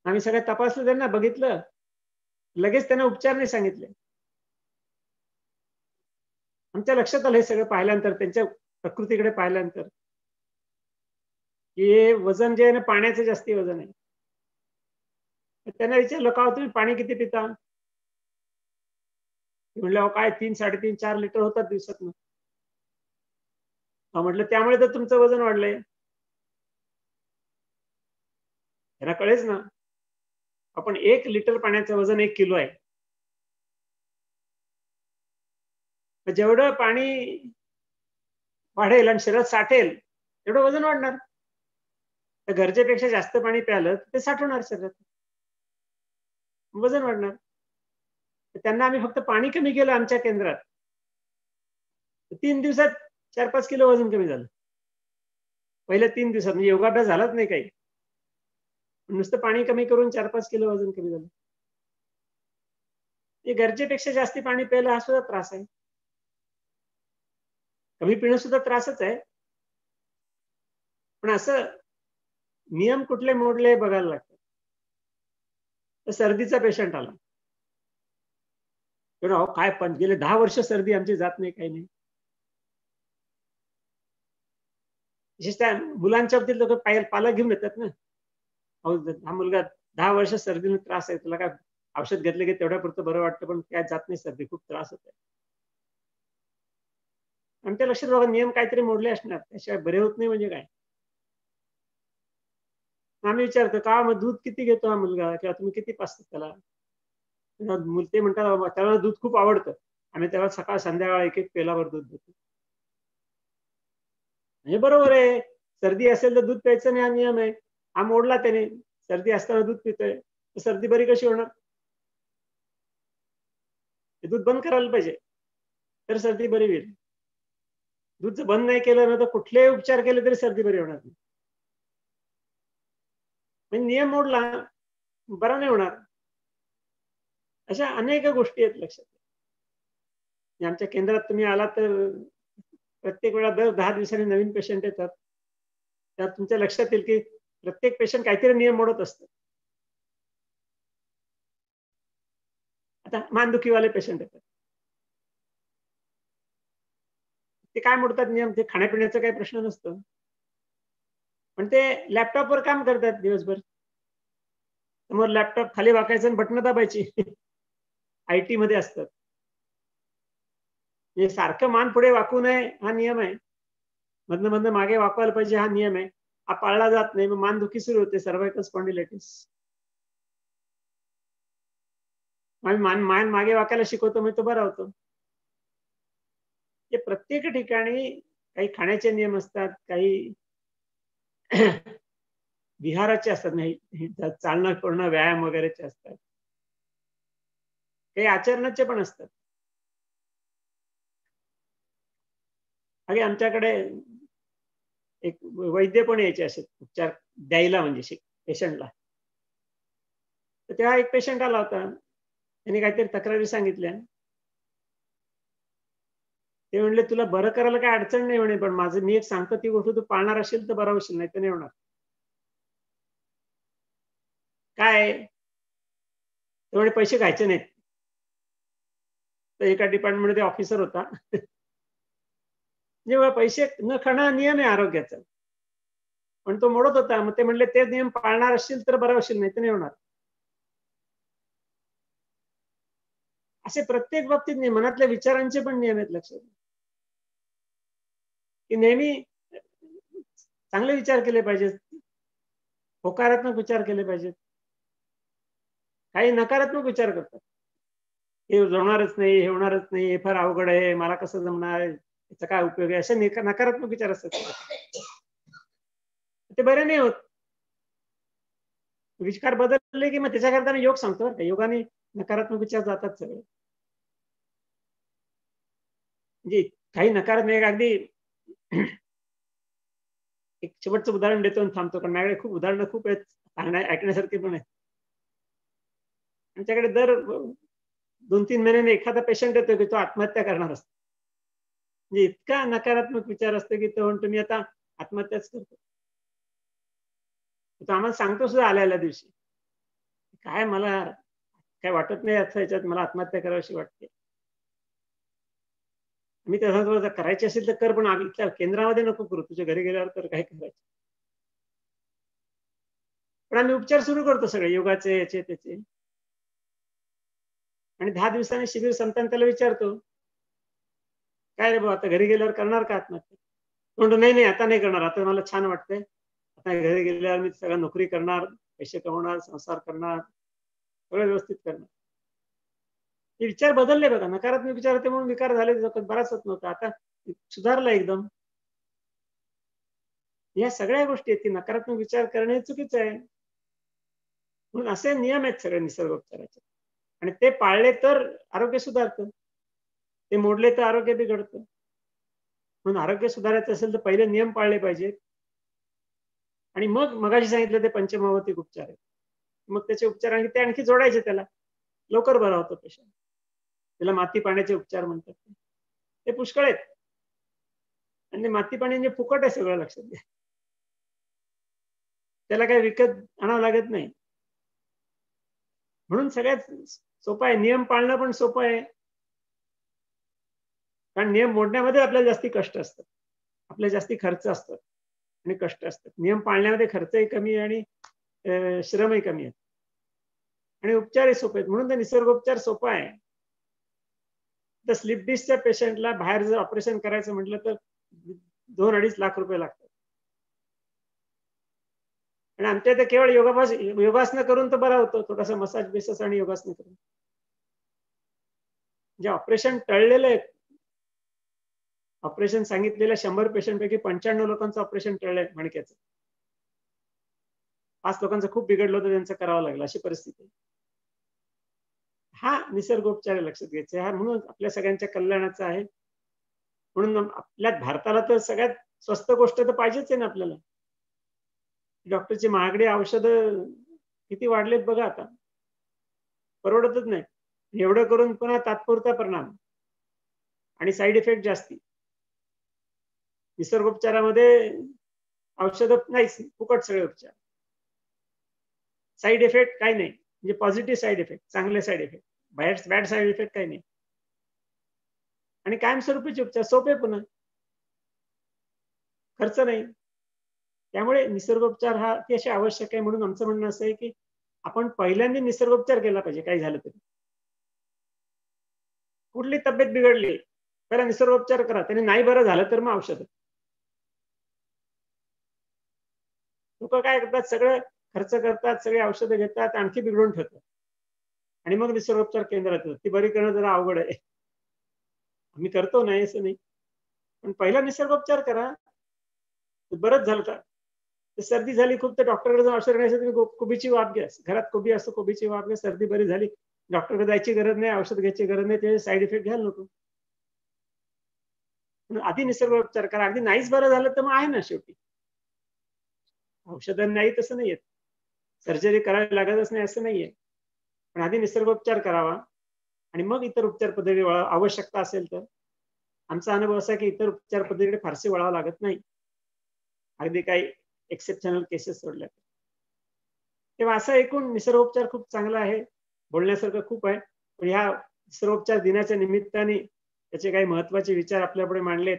आम्ही सगळं तपासलं, त्यांना बघितलं, लगेच त्यांना उपचार नाही सांगितले. आमच्या लक्षात आलं हे सगळं पाहिल्यानंतर, त्यांच्या प्रकृतीकडे पाहिल्यानंतर, की वजन जे आहे ना पाण्याचं जास्ती वजन आहे. त्यांना विचारलं का तुम्ही पाणी किती पिता? म्हणलं काय 3, 3.5, 4 लिटर होतात दिवसातून. म्हटलं त्यामुळे तर तुमचं वजन वाढलंय. त्यांना कळेच ना, आपण 1 लिटर पाण्याचं वजन 1 किलो आहे. जेवढं पाणी वाढेल आणि शरीरात साठेल तेवढं वजन वाढणार. तर गरजेपेक्षा जास्त पाणी प्यायलं ते साठवणार शरीरात, वजन वाढणार. त्यांना आम्ही फक्त पाणी कमी केलं आमच्या केंद्रात, 3 दिवसात 4-5 किलो वजन कमी झालं. पहिल्या 3 दिवसात. म्हणजे योगाभ्यास झालाच नाही काही, नुसतं पाणी कमी करून 4-5 किलो वजन कमी झालं. ते गरजेपेक्षा जास्ती पाणी प्यायला हा सुद्धा त्रास आहे. कमी पिणं सुद्धा त्रासच आहे. पण असं नियम कुठले मोडले बघायला लागतात. तर सर्दीचा पेशंट आला, काय पण गेले 10 वर्ष सर्दी आमची जात नाही, काही नाही. विशेषतः मुलांच्या बाबतीत लोक पालक घेऊन येतात ना, हा मुलगा 10 वर्ष सर्दीने त्रास आहे, तुला काय औषध घेतलं की तेवढ्या पुरतं बरं वाटतं, पण काय जात नाही सर्दी, खूप त्रास होत आहे. आमच्या लक्षात बघा नियम काहीतरी मोडले असणार, त्याशिवाय बरे होत नाही म्हणजे काय. आम्ही विचारतो का मग दूध किती घेतो हा मुलगा, किंवा तुम्ही किती पाजता त्याला. ते म्हणतात त्याला दूध खूप आवडतं, आम्ही त्याला सकाळ संध्याकाळ 1-1 पेलावर दूध देतो. म्हणजे बरोबर आहे, सर्दी असेल तर दूध प्यायचं नाही हा नियम आहे, हा मोडला त्याने. सर्दी असताना दूध पितोय तर सर्दी बरी कशी होणार? दूध बंद करायला पाहिजे तर सर्दी बरी होईल. दूध जर बंद नाही केलं ना तर कुठलेही उपचार केले तरी सर्दी बरी होणार नाही. म्हणजे नियम मोडला बरा नाही होणार. अशा अनेक गोष्टी आहेत लक्षात. आमच्या केंद्रात तुम्ही आला तर प्रत्येक वेळा दर 10 दिवसांनी नवीन पेशंट येतात. त्यात तुमच्या लक्षात येईल की प्रत्येक पेशंट काहीतरी नियम मोडत असतं. आता मानदुखीवाले पेशंट येतात, ते काय मोडतात नियम? ते खाण्यापिण्याचा काही प्रश्न नसतो, पण ते लॅपटॉपवर काम करतात दिवसभर. समोर लॅपटॉप खाली वाकायचं आणि बटणं दाबायची. IT मध्ये असतात. म्हणजे सारखं मान पुढे वाकू नये हा नियम आहे, मधनं मधनं मागे वाकवायला पाहिजे हा नियम आहे, हा पाळला जात नाही, मग मानदुखी सुरू होते, सर्वायकल स्पॉन्डिलायटिस. आम्ही मान मागे वाकायला शिकवतो म्हणजे तो बरा होतो. हे प्रत्येक ठिकाणी काही खाण्याचे नियम असतात, काही विहाराचे असतात, नाही चालणं करणं व्यायाम वगैरेचे असतात, काही आचरणाचे पण असतात. अगे आमच्याकडे एक वैद्य पण यायचे असे उपचार द्यायला, म्हणजे पेशंटला. तर तेव्हा एक पेशंट आला होता, त्यांनी काहीतरी तक्रारी सांगितल्या. ते म्हणले तुला बरं करायला काय अडचण नाही म्हणे, पण माझं मी एक सांगतो ती गोष्ट तू पाळणार असेल तर बरं होशील, नाही तर नाही होणार. काय तेवढे पैसे खायचे नाहीत. तर एका डिपार्टमेंटमध्ये ऑफिसर होता, जेव्हा पैसे न खाणं नियम आहे आरोग्याचा, पण तो मोडत होता. मग ते म्हणले ते नियम पाळणार असशील तर बरं होशील, नाही तर नाही होणार. असे प्रत्येक बाबतीत मनातल्या विचारांचे पण नियम आहेत लक्षात, की नेहमी चांगले विचार केले पाहिजेत, होकारात्मक विचार केले पाहिजेत. काही नकारात्मक विचार करतात, हे जमणारच नाही, हे होणारच नाही, हे फार अवघड आहे, मला कसं जमणार, याचा काय उपयोग आहे, असे नकारात्मक विचार असतात. ते बरे नाही होत. विचार बदलले की मग त्याच्याकरता योग सांगतो, योगाने नकारात्मक विचार जातात सगळे. म्हणजे काही नकारात्मक, अगदी एक शेवटचं उदाहरण देतो आणि थांबतो, कारण माझ्याकडे खूप उदाहरणं खूप आहेत, ऐकण्यासारखी पण आहेत. आमच्याकडे दर 2-3 महिन्याने एखादा पेशंट येतो की तो आत्महत्या करणार असतो. म्हणजे इतका नकारात्मक विचार असतो की तो म्हणतो मी आता आत्महत्याच करतो. तो आम्हाला सांगतो सुद्धा आल्या दिवशी, काय मला काय वाटत नाही असं याच्यात, मला आत्महत्या करावीशी वाटते. मी त्याचा करायची असेल तर कर, पण आम्ही केंद्रामध्ये नको करू, तुझ्या घरी गेल्यावर तर काय करायचं. पण आम्ही उपचार सुरू करतो सगळे योगाचे, याचे त्याचे. आणि 10 दिवसांनी शिबिर संपताना त्याला विचारतो, काय रे भाऊ आता घरी गेल्यावर करणार का आत्महत्या? म्हणतो नाही आता नाही करणार, आता मला छान वाटतंय, आता घरी गेल्यावर मी सगळं नोकरी करणार, पैसे कमवणार, संसार करणार, सगळं व्यवस्थित करणार. हे विचार बदलले बघा, नकारात्मक विचार होते म्हणून विकार झाले, बराच होत नव्हता, आता सुधारला एकदम. या सगळ्या गोष्टी आहेत की नकारात्मक विचार करणे चुकीचं आहे. म्हणून असे नियम आहेत सगळे निसर्गोपचाराचे, आणि ते पाळले तर आरोग्य सुधारतं, ते मोडले तर आरोग्य बिघडतं. म्हणून आरोग्य सुधारायचं असेल तर पहिले नियम पाळले पाहिजेत, आणि मग मगाशी सांगितलं ते पंचमहाभौतिक उपचार आहेत, मग त्याचे उपचार ते आणखी जोडायचे, त्याला लवकर बरा होतो पेशंट. त्याला माती पाण्याचे उपचार म्हणतात, ते पुष्कळ आहेत. आणि माती पाणी म्हणजे फुकट आहे सगळं, लक्षात घ्या. त्याला काही विकत आणावं लागत नाही. म्हणून सगळ्यात सोपं आहे, नियम पाळणं पण सोपं आहे, कारण नियम मोडण्यामध्ये आपल्याला जास्ती कष्ट असतात, आपल्याला जास्ती खर्च असतात आणि कष्ट असतात. नियम पाळण्यामध्ये खर्चही कमी आणि श्रमही कमी आहेत, आणि उपचारही सोपे आहेत. म्हणून तर निसर्गोपचार सोपा आहे. तर स्लिप डिस्कच्या पेशंटला बाहेर जर ऑपरेशन करायचं म्हटलं तर 2-2.5 लाख रुपये लागतात, आणि आमच्या इथे केवळ योगासनं करून तर बरा होतो, थोडासा मसाज बेसस आणि योगासनं करून. जे ऑपरेशन टळलेलं आहे, ऑपरेशन सांगितलेल्या 100 पेशंट पैकी 95 लोकांचं ऑपरेशन टळलंय मणक्याचं. 5 लोकांचं खूप बिघडलं होतं, त्यांचं करावं लागलं, अशी परिस्थिती आहे. हा निसर्गोपचार लक्षात घ्यायचा, हा म्हणून आपल्या सगळ्यांच्या कल्याणाचा आहे. म्हणून आपल्या भारताला तर सगळ्यात स्वस्त गोष्ट तर पाहिजेच आहे ना आपल्याला. डॉक्टरची महागडी औषधं किती वाढलेत बघा आता, परवडतच नाही. एवढं करून पुन्हा तात्पुरता परिणाम आणि साईड इफेक्ट जास्ती. निसर्गोपचारामध्ये औषधं नाहीच, फुकट सगळे उपचार, साईड इफेक्ट काही नाही, म्हणजे पॉझिटिव्ह साईड इफेक्ट, चांगले side effect, bad side effect काही नाही, आणि कायमस्वरूपीचे उपचार सोपे, पुन्हा खर्च नाही. त्यामुळे निसर्गोपचार हा अतिशय आवश्यक आहे. म्हणून आमचं म्हणणं असं आहे की आपण पहिल्यांदा निसर्गोपचार केला पाहिजे. काही झालं तरी, कुठली तब्येत बिघडली पहिला निसर्गोपचार करा. त्याने नाही बरं झालं तर मग औषध. लोक काय करतात, सगळं खर्च करतात, सगळे औषधं घेतात, आणखी बिघडून ठेवतात आणि मग निसर्गोपचार केंद्रात येतात. ती बरी करणं जरा अवघड आहे. आम्ही करतो नाही असं नाही, पण पहिला निसर्गोपचार करा. बरंच झालं तर सर्दी झाली खूप तर डॉक्टरकडे जाऊन औषध घ्यायचं, तुम्ही कोबीची वाफ घ्या. घरात कोबी असतो, कोबीची वाफ घ्या. सर्दी बरी झाली, डॉक्टरकडे जायची गरज नाही, औषध घ्यायची गरज नाही, त्याचे साईड इफेक्ट घ्यायला नको. आधी निसर्गोपचार करा. अगदी नाहीच बरं झालं तर मग आहे ना शेवटी औषधं, नाही तसं नाही येत. सर्जरी करायला लागतच नाही असं नाहीये, पण आधी निसर्गोपचार करावा आणि मग इतर उपचार पद्धती आवश्यकता असेल तर. आमचा अनुभव असा की इतर उपचार पद्धतीकडे फारसे वळावं लागत नाही, अगदी काही एक्सेप्शनल केसेस सोडल्या. तेव्हा असं एकूण निसर्गोपचार खूप चांगला आहे, बोलण्यासारखं खूप आहे. पण ह्या निसर्गोपचार दिनाच्या निमित्ताने त्याचे काही महत्वाचे विचार आपल्यापुढे मांडलेत.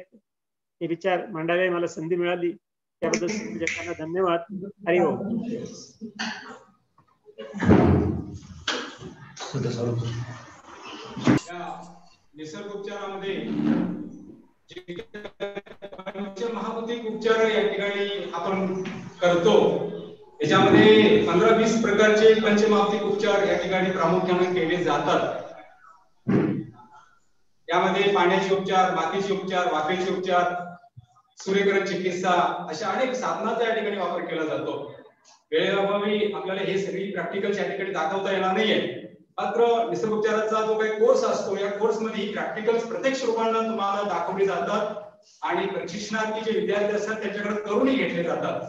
हे विचार मांडायला मला संधी मिळाली, त्याबद्दल संयोजकांना धन्यवाद. हरि ओम. निसर्गोपचारामध्ये पंचमहाभूतिक उपचार या ठिकाणी आपण करतो. याच्यामध्ये 15-20 प्रकारचे पंचमहाभूतिक उपचार या ठिकाणी प्रामुख्याने केले जातात. यामध्ये पाण्याचे उपचार, मातीचे उपचार, वाफेचे उपचार, सूर्यकिरण चिकित्सा अशा अनेक साधनांचा या ठिकाणी वापर केला जातो. वेळेअभावी आपल्याला हे सगळी प्रॅक्टिकल्स या ठिकाणी दाखवता येणार नाहीये. मात्र निसर्गोपचाराचा जो काही कोर्स असतो, या कोर्समध्ये ही प्रॅक्टिकल्स प्रत्यक्ष रूपाने तुम्हाला दाखवली जातात आणि प्रशिक्षणार्थी जे विद्यार्थी असतात त्यांच्याकडे करूनही घेतले जातात.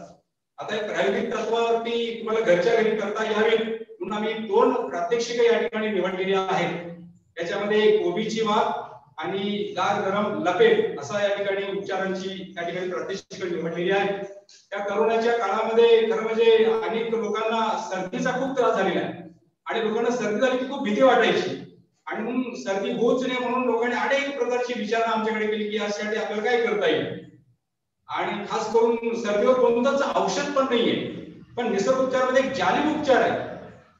आता एक प्रायोगिक तत्वावरती तुम्हाला घरच्या घरी करता यावी म्हणून आम्ही 2 प्रात्यक्षिके या ठिकाणी निवडलेली आहेत. त्याच्यामध्ये कोबीची वाफ आणि गार गरम लपेट असा या ठिकाणी उपचारांची या ठिकाणी प्रात्यक्षिके निवडलेली आहे. त्या करोनाच्या काळामध्ये खरं म्हणजे अनेक लोकांना सर्दीचा खूप त्रास झालेला आहे आणि लोकांना सर्दी झाली की खूप भीती वाटायची आणि म्हणून सर्दी होऊच नये म्हणून लोकांनी अनेक प्रकारची विचारणा आमच्याकडे केली की यासाठी आपल्याला काय करता येईल. आणि खास करून सर्दीवर कोणतंच औषध पण नाहीये, पण निसर्गोपचारामध्ये एक जालिम उपचार आहे.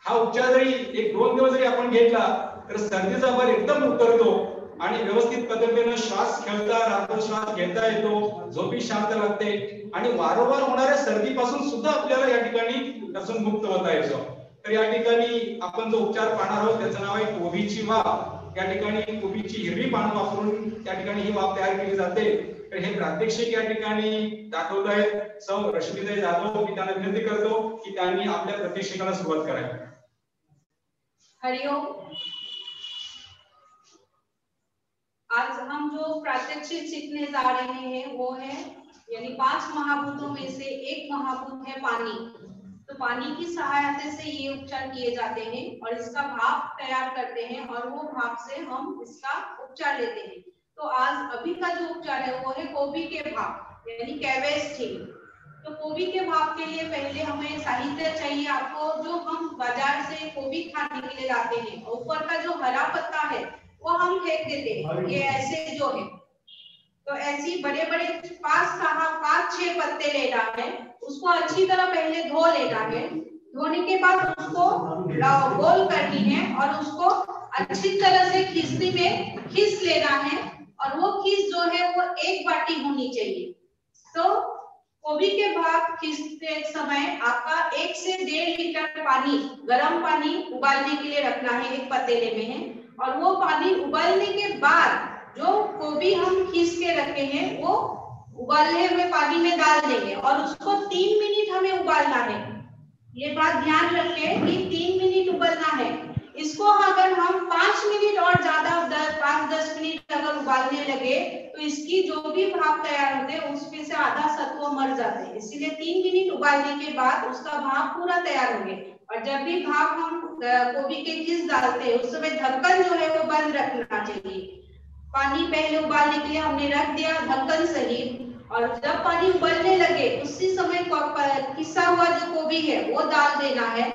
हा उपचार जरी 1-2 दिवस जरी आपण घेतला तर सर्दीचा भर एकदम उतरतो आणि व्यवस्थित पद्धतीने श्वास घेता राहतो, श्वास घेता येतो, झोपी शांत लागते आणि वारंवार होणाऱ्या सर्दीपासून सुद्धा आपल्याला या ठिकाणी त्यातून मुक्त होता येतो. तर या ठिकाणी आपण जो उपचार पाहणार आहोत त्याचं नाव आहे कोबीची वाफ. या ठिकाणी कोबीची हिरवी पानं वापरून त्या ठिकाणी ही वाफ तयार केली जाते. तर हे प्रात्यक्षिक या ठिकाणी दाखवत आहेत सौ रश्मीताई जाधव. मी त्यांना विनंती करतो की त्यांनी आपल्या प्रात्यक्षिकाला सुरुवात करावी. हरिओम. आज हम जो प्रात्यक्षिक सीखने जा रहे हैं वो है यानी 5 महाभूतों में से एक महाभूत है पानी। तो पानी की सहायता से ये उपचार किए जाते हैं और इसका भाप तैयार करते हैं और वो भाप से हम इसका उपचार लेते हैं। तो आज अभी का जो उपचार है वो है कोबी के भाप यानी कैवेज थी। तो कोबी के भाप के लिए पहले हमें साहित्य चाहिए आपको। जो हम बाजार से कोबी खाने के लिए लाते हैं, ऊपर का जो हरा पत्ता है वो हम फेंक देते हैं, ये ऐसे जो है। तो ऐसी बड़े बड़े 5-6 पत्ते लेना है, उसको अच्छी तरह पहले धो लेना है। धोने के बाद उसको गोल करनी है और उसको अच्छी तरह से खींचनी में खींच लेना है और वो खींच जो है वो 1 बाटी होनी चाहिए। तो कोबी के भाप खींचते समय आपका 1 से 1.5 लीटर पानी, गर्म पानी उबालने के लिए रखना है एक पतीले में है। और वो पानी उबालने के बाद जो कोबी हम खींच के रखे हैं वो उबाले हुए पानी में डाल देंगे और उसको 3 मिनट हमें उबालना है। ये बात ध्यान रखें कि 3 मिनट उबालना है। इसको अगर हम 5 मिनट और ज्यादा 5-10 मिनट अगर उबालने लगे तो इसकी जो भी भाप तैयार होते हैं उसमें से आधा सत्व मर जाते हैं। इसीलिए 3 मिनट उबालने के बाद उसका भाप पूरा तैयार हो गया। और जब भी भाप हम कोबी के खींच डालते हैं उस समय ढक्कन जो है वो बंद रखना चाहिए। पानी पहले उबालने के लिए हमने रख दिया ढक्कन सहित और जब पानी उबलने लगे उसी समय किसा हुआ जो कोबी है वो डाल देना है।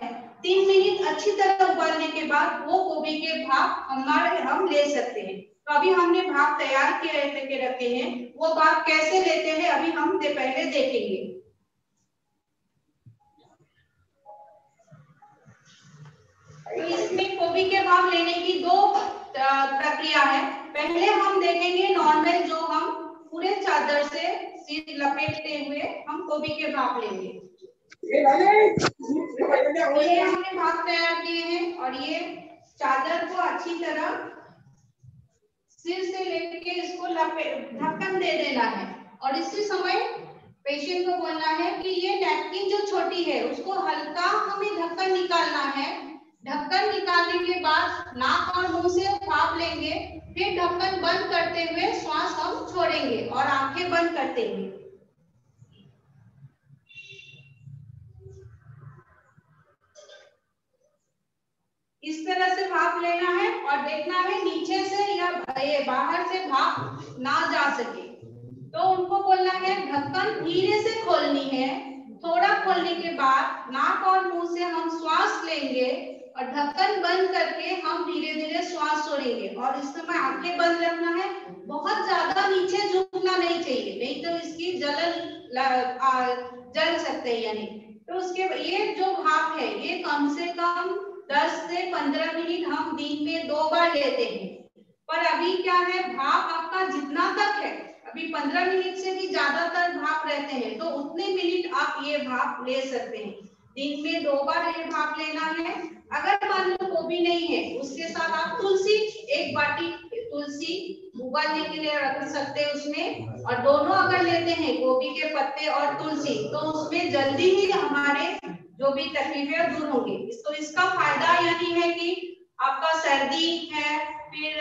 3 मिनट अच्छी तरह उबालने के बाद वो कोबी के भाप हम ले सकते हैं। तो अभी हमने भाप तैयार के रखे हैं, वो भाप कैसे लेते हैं अभी हम पहले देखेंगे। तो इसमें गोभी के भाप लेने की दो प्रक्रिया है। पहले हम देखेंगे नॉर्मल, जो हम पूरे चादर से सिर लपेटते हुए हम गोभी के भाप लेंगे। ये हमने भाप तैयार किए हैं और ये चादर को अच्छी तरह सिर से लेके इसको ढक्कन दे देना है। और इसी समय पेशेंट को बोलना है कि ये नैपकिन जो छोटी है उसको हल्का हमें ढक्कन निकालना है। ढक्कन निकालने के बाद नाक और मुंह से भाप लेंगे, फिर ढक्कन बंद करते हुए श्वास हम छोड़ेंगे और आंखें बंद करते हुए। इस तरह से भाप लेना है और देखना है नीचे से या बाहर से भाप ना जा सके। तो उनको बोलना है ढक्कन धीरे से खोलनी है। थोड़ा खोलने के बाद नाक और मुंह से हम श्वास लेंगे और ढक्कन बंद करके हम धीरे धीरे श्वास छोड़ेंगे। और इस समय आंखें बंद रखना है, बहुत ज्यादा नीचे झुकना नहीं चाहिए, नहीं तो इसकी जल सकते हैं यानी। तो उसके ये जो भाप है ये कम से कम 10 से 15 मिनट हम दिन में 2 बार लेते हैं। पर अभी क्या है, भाप आपका जितना तक है, अभी 15 मिनट से भी ज्यादातर भाप रहते हैं, तो उतने मिनट आप ये भाप ले सकते हैं। दिन में 2 बार ये भाप लेना है। अगर मान लो गोभी नहीं है, उसके साथ आप तुलसी, 1 बाटी तुलसी उबालने के लिए रख सकते हैं उसमें। और दोनों अगर लेते हैं, गोभी के पत्ते और तुलसी, तो उसमें जल्दी ही हमारे जो भी तकलीफ है दूर होंगे। तो इसका फायदा यही है कि आपका सर्दी है, फिर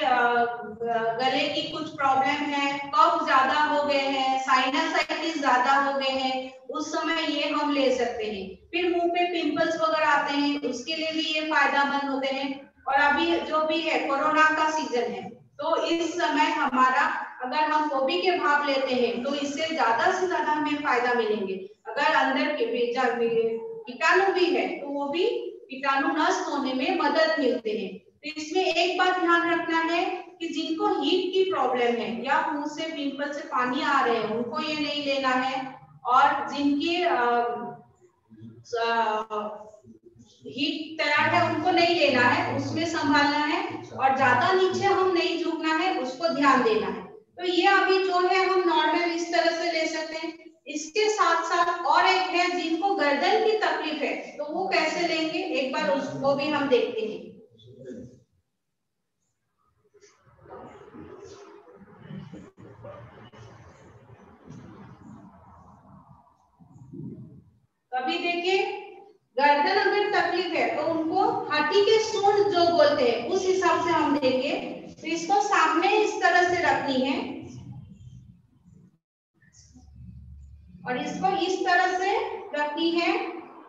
गले की कुछ प्रॉब्लम है, कफ ज्यादा हो गए हैं, साइनसाइटिस ज्यादा हो गए हैं, उस समय ये हम ले सकते हैं। फिर मुंह पे पिंपल्स वगैरह आते हैं, उसके लिए भी ये फायदेमंद होते हैं। और अभी जो भी है कोरोना का सीजन है, तो इस समय हमारा अगर हम गोभी के भाप लेते हैं तो इससे ज्यादा से ज्यादा हमें फायदा मिलेंगे। अगर अंदर के कीटाणु भी है तो वो भी कीटाणु नष्ट होने में मदद मिलते हैं। तो इसमें एक बात ध्यान रखना है कि जिनको हीट की प्रॉब्लम है या मुंह से पिंपल से पानी आ रहे हैं, उनको ये नहीं लेना है। और जिनकी हीट तैयार है उनको नहीं लेना है, उसमें संभालना है। और ज्यादा नीचे हम नहीं झुकना है, उसको ध्यान देना है। तो ये अभी जो है हम नॉर्मल इस तरह से ले सकते हैं। इसके साथ साथ और एक है जिनको गर्दन की तकलीफ है, तो वो कैसे लेंगे एक बार उसको भी हम देखते हैं। कभी देखिए गर्दन अगर तकलीफ है तो उनको हाथी के सूंड जो बोलते हैं उस हिसाब से हम देंगे। तो इसको सामने इस तरह से रखनी है और इसको इस तरह से रखनी है।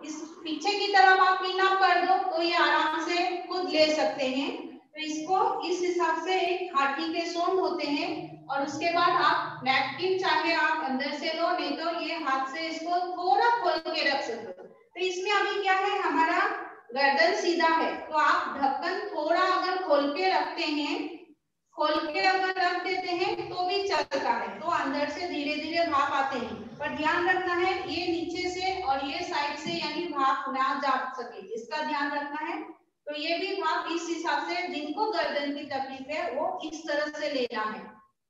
इस पीछे की तरफ आप पीना कर दो तो ये आराम से खुद ले सकते हैं। तो इसको इस हिसाब से एक हाथी के सूंड होते हैं। और उसके बाद आप नैपकिन चाहे आप अंदर से लो, नहीं तो ये हाथ से इसको थोड़ा खोल के रख सकते हो। तो इसमें अभी क्या है, हमारा गर्दन सीधा है, तो आप ढक्कन थोड़ा अगर खोल के रखते हैं, खोल के अगर रख देते हैं तो भी चलता है। तो अंदर से धीरे धीरे भाप आते हैं, पर ध्यान रखना है ये नीचे से और ये साइड से यानी भाप ना जा सके, इसका ध्यान रखना है। तो ये भी भाप इस हिसाब से, जिनको गर्दन की तकलीफ है वो इस तरह से लेना है।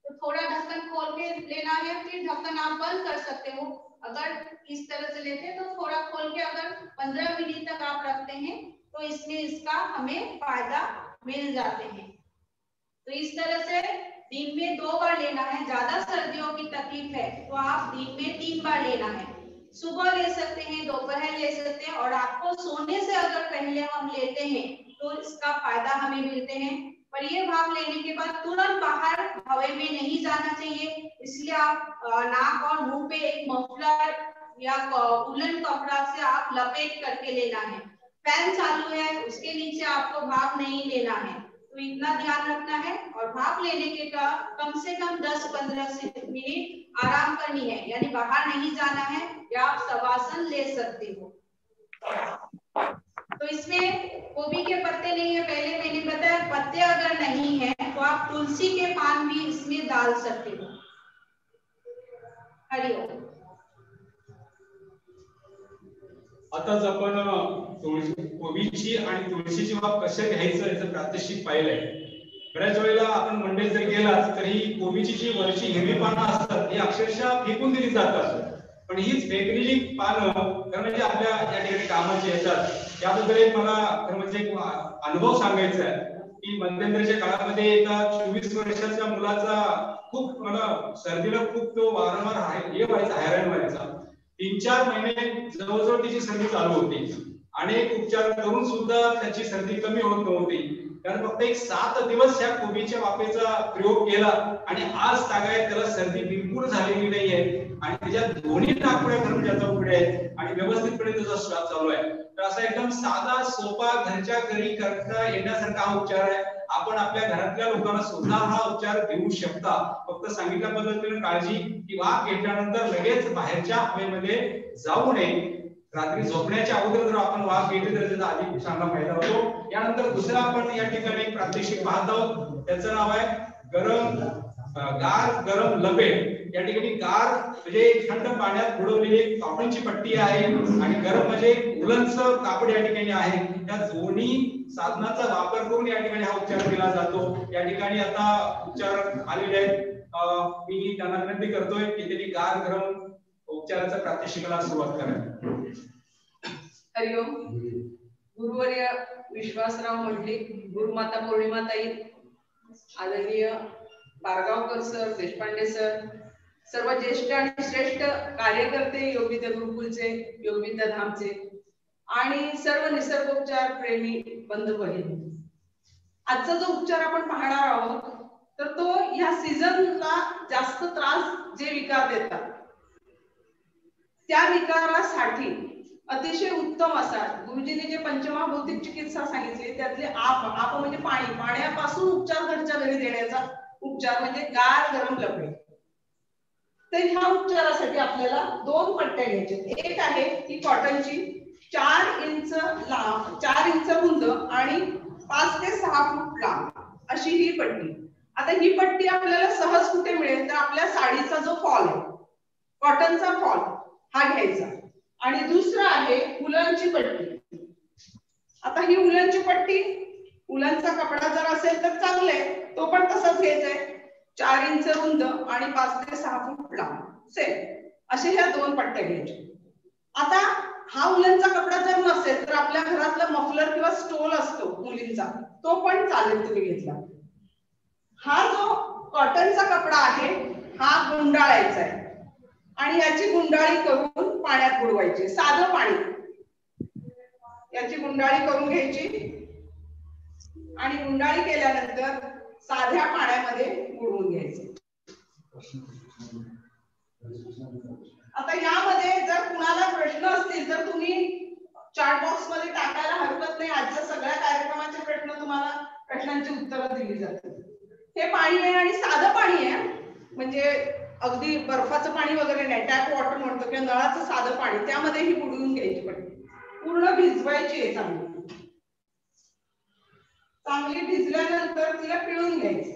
तो थोड़ा ढक्कन खोल के लेना है, फिर ढक्कन आप बंद कर सकते हो। अगर इस तरह से लेते हैं तो थोड़ा खोल के अगर 15 मिनट तक आप रखते हैं तो इसमें इसका हमें फायदा मिल जाते हैं। तो इस तरह से दिन में 2 बार लेना है। ज्यादा सर्दियों की तकलीफ है तो आप दिन में 3 बार लेना है। सुबह ले सकते हैं, दोपहर ले सकते हैं, और आपको सोने से अगर पहले हम लेते हैं तो इसका फायदा हमें मिलते हैं। पर ये भाप लेने के बाद तुरंत बाहर हवा में नहीं जाना चाहिए, इसलिए आप नाक और मुंह पे एक मफलर या उलन कपड़ा से आप लपेट करके लेना है। फैन चालू है, उसके नीचे आपको भाप नहीं लेना है, तो इतना ध्यान रखना है। और भाप लेने के कम से कम 10-15 मिनट आराम करनी है, यानी बाहर नहीं जाना है, या आप शवासन ले सकते हो। तो इसमें गोभी के पत्ते नहीं है, पहले मैंने बताया। पत्ते अगर नहीं है तो आप तुलसी के पान भी इसमें डाल सकते हो। हरिओम। आताच आपण कोबीची आणि तुळशीची वाफ कशा घ्यायचं याचं प्रात्यक्षिक पाहिलंय. बऱ्याच वेळेला आपण मंडईत जर गेलात तरी कोबीची जी वरची हिरवी पानं असतात ती अक्षरशः फेकून दिली जातात. पण हीच फेकलेली पानं खरं म्हणजे आपल्या या ठिकाणी कामाची येतात. त्याबद्दल एक मला खरं म्हणजे एक अनुभव सांगायचा आहे की मध्यंतरीच्या काळामध्ये एका 24 वर्षाच्या मुलाचा खूप मला सर्दीला खूप तो वारंवार हैराण व्हायचा. 3-4 महिने जवळजवळ तिची सर्दी चालू होती. अनेक उपचार करून सुद्धा त्याची सर्दी कमी होत नव्हती. कारण फक्त एक 7 दिवस या कोबीच्या वाफेचा प्रयोग केला आणि आज तागायत त्याला सर्दी बिलकुल झालेली नाहीये आणि त्याच्या दोन्ही नाकपुड्या खरं त्याचा उघड्या आहेत आणि व्यवस्थितपणे त्याचा श्वास चालू आहे. तर असा एकदम साधा सोपा घरच्या घरी करता येण्यासारखा हा उपचार आहे. आपण आपल्या घरातल्या लोकांना सुद्धा हा उपचार देऊ शकता. फक्त सांगितल्या पद्धतीने काळजी की वाफ घेतल्यानंतर लगेच बाहेरच्या हवेमध्ये जाऊ नये. रात्री झोपण्याच्या अगोदर जर आपण वाफ घेतली तर त्याचा अधिक चांगला फायदा होतो. यानंतर दुसरा आपण या ठिकाणी प्रात्यक्षिक पाहत आहोत. त्याचं नाव आहे गार गरम लपेट. या ठिकाणी गार म्हणजे थंड पाण्यात बुडवलेली एक कॉटनची पट्टी आहे आणि गरम म्हणजे उलनचं कापड या ठिकाणी आहे. या दोन्ही साधनाचा वापर करून या ठिकाणी हा उपचार केला जातो. या ठिकाणी आता उपचार आलेले आहेत. मी त्यांना विनंती करतोय की त्यांनी गार गरम उपचाराचा प्रात्यक्षिकाला सुरुवात करा. हरिओम. गुरुवर्य विश्वासराव मंडलिक, गुरुमाता पौर्णिमाताई, आदरणीय बारगावकर सर, देशपांडे सर, सर्व ज्येष्ठ आणि श्रेष्ठ कार्यकर्ते योगविद्या गुरुकुलचे, योगविद्या धामचे आणि सर्व निसर्गोपचार प्रेमी बंधू भगिनी. आजचा जो उपचार आपण पाहणार आहोत तर तो ह्या सीझनला जास्त त्रास जे विकार देतात त्या विकारासाठी अतिशय उत्तम असा गुरुजींनी जे पंचमहाभौतिक चिकित्सा सांगितली त्यातले आप म्हणजे पाणी, पाण्यापासून उपचार घरच्या घरी देण्याचा उपचार म्हणजे गार गरम लपेट. तर ह्या उपचारासाठी आपल्याला 2 पट्ट्या घ्यायच्या. एक आहे ही कॉटनची 4 इंच लांब, 4 इंच रुंद आणि 5 ते 6 फूट लांब अशी ही पट्टी. आता ही पट्टी आपल्याला सहज कुठे मिळेल तर आपल्या साडीचा जो फॉल आहे, कॉटनचा फॉल हा घ्यायचा. आणि दुसरा आहे उलनची पट्टी. आता ही उलनची पट्टी, उलनचा कपडा जर असेल तर चांगले, तो पण तसाच घ्यायचा आहे. 4 इंच रुंद आणि 5 ते 6 फूट लांब सेम असे ह्या 2 पट्ट्या घ्यायच्या. आता हा उलनचा कपडा जर नसेल तर आपल्या घरातला मफलर किंवा स्टोल असतो मुलींचा, तो पण चालेल तुम्ही घेतला. हा जो कॉटनचा कपडा आहे हा गुंडाळायचा आहे आणि याची गुंडाळी करून पाण्यात बुडवायची. साधं पाणी, याची गुंडाळी करून घ्यायची आणि गुंडाळी केल्यानंतर साध्या पाण्यामध्ये बुडवून घ्यायचं. आता यामध्ये जर कुणाला प्रश्न असतील तर तुम्ही चॅट बॉक्स मध्ये टाकायला हरकत नाही. आजच्या सगळ्या कार्यक्रमाचे प्रश्न तुम्हाला प्रश्नांची उत्तरं दिली जातात. हे पाणी आहे आणि साधं पाणी आहे, म्हणजे अगदी बर्फाचं पाणी वगैरे नाही, टॅप वॉटर म्हणतो किंवा नळाचं साधं पाणी, त्यामध्ये ही बुडवून घ्यायची पट्टी. पूर्ण भिजवायची आहे चांगली. चांगली भिजल्यानंतर तिला पिळून घ्यायची.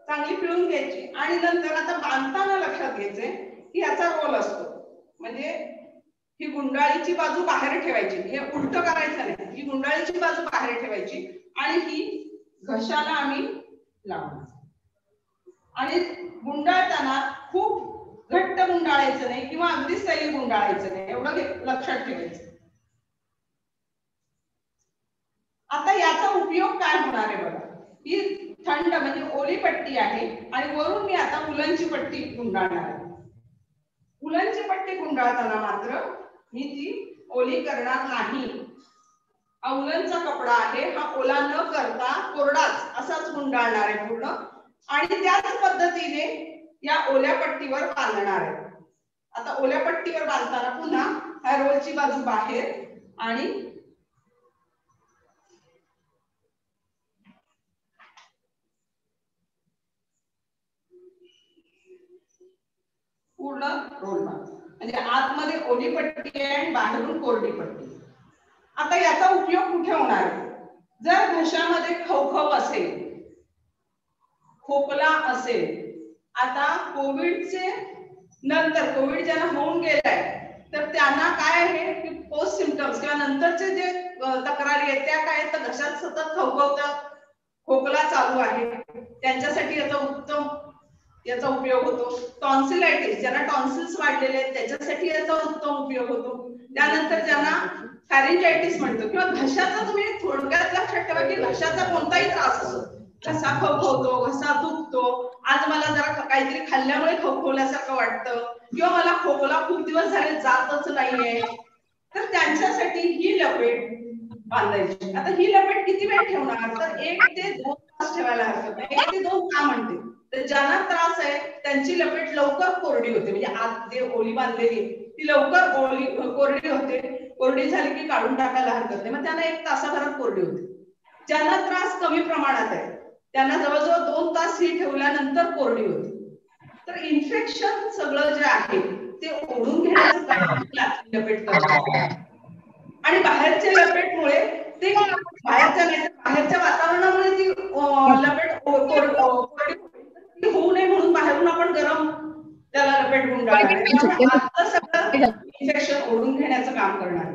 चांगली पिळून घ्यायची आणि नंतर आता बांधताना लक्षात घ्यायचंय की याचा रोल असतो, म्हणजे ही गुंडाळीची बाजू बाहेर ठेवायची, हे उलट करायचं नाही. ही गुंडाळीची बाजू बाहेर ठेवायची आणि ही घशाला आम्ही लावणार. आणि गुंडाळताना खूप घट्ट गुंडाळायचं नाही किंवा अगदी सैल गुंडाळायचं नाही, एवढं लक्षात ठेवायचं. आता याचा उपयोग काय होणार आहे बघा. ही थंड म्हणजे ओली पट्टी आहे आणि वरून मी आता उलनची पट्टी गुंडाळणार आहे. उलनची पट्टी गुंडाळताना मात्र मी ती ओली करणार नाही. हा उलनचा कपडा आहे, हा ओला न करता कोरडाच असाच गुंडाळणार आहे पूर्ण आणि त्याच पद्धतीने या ओल्या पट्टीवर बांधणार आहे. आता ओल्या पट्टीवर बांधताना पुन्हा ह्या रोलची बाजू बाहेर आणि पूर्ण रोल बांध, म्हणजे आतमध्ये ओली पट्टी आहे आणि बाहेरून कोरडी पट्टी. आता याचा उपयोग कुठे होणार आहे. जर घशामध्ये खवखव असेल खोकला असेल, आता कोविडचे नंतर कोविड ज्यांना होऊन गेलाय तर त्यांना काय आहे की पोस्ट सिम्पटम्स किंवा नंतरचे जे तक्रारी आहेत त्या काय, तर घशात सतत खवखवतं, खोकला चालू आहे, त्यांच्यासाठी याचा उपयोग होतो. टॉन्सिलायटिस, ज्यांना टॉन्सिल्स वाढलेले आहेत त्याच्यासाठी याचा उत्तम उपयोग होतो. त्यानंतर ज्यांना फॅरिंजायटिस म्हणतो किंवा घशाचा, तुम्ही थोडक्यात लक्षात ठेवा की घशाचा कोणताही त्रास असो, घसा खवखवतो, घसा दुखतो, आज मला जरा काहीतरी खाल्ल्यामुळे खवखवल्यासारखं वाटतं किंवा मला खोकला खूप दिवस झाले जातच नाहीये, तर त्यांच्यासाठी ही लपेट बांधायची. आता ही लपेट किती वेळ ठेवणार, तर 1 ते 2 तास ठेवायला हरकत नाही. 1 ते 2 का म्हणते, तर ज्यांना त्रास आहे त्यांची लपेट लवकर कोरडी होते, म्हणजे आत जे ओली बांधलेली ती लवकर कोरडी होते. कोरडी झाली की काढून टाकायला हरकत नाही, मग त्यांना 1 तासाभरात कोरडी होते. ज्यांना त्रास कमी प्रमाणात आहे त्यांना जवळजवळ 2 तास ही ठेवल्यानंतर कोरडी होते. तर इन्फेक्शन सगळं जे आहे ते ओढून घेण्याचं काम लपेट करतात. आणि बाहेरच्या लपेटमुळे ते बाहेरच्या वातावरणामुळे ती लपेट होऊ नये म्हणून बाहेरून आपण गरम त्याला लपेट गुंडाळणार, सगळं इन्फेक्शन ओढून घेण्याचं काम करणार.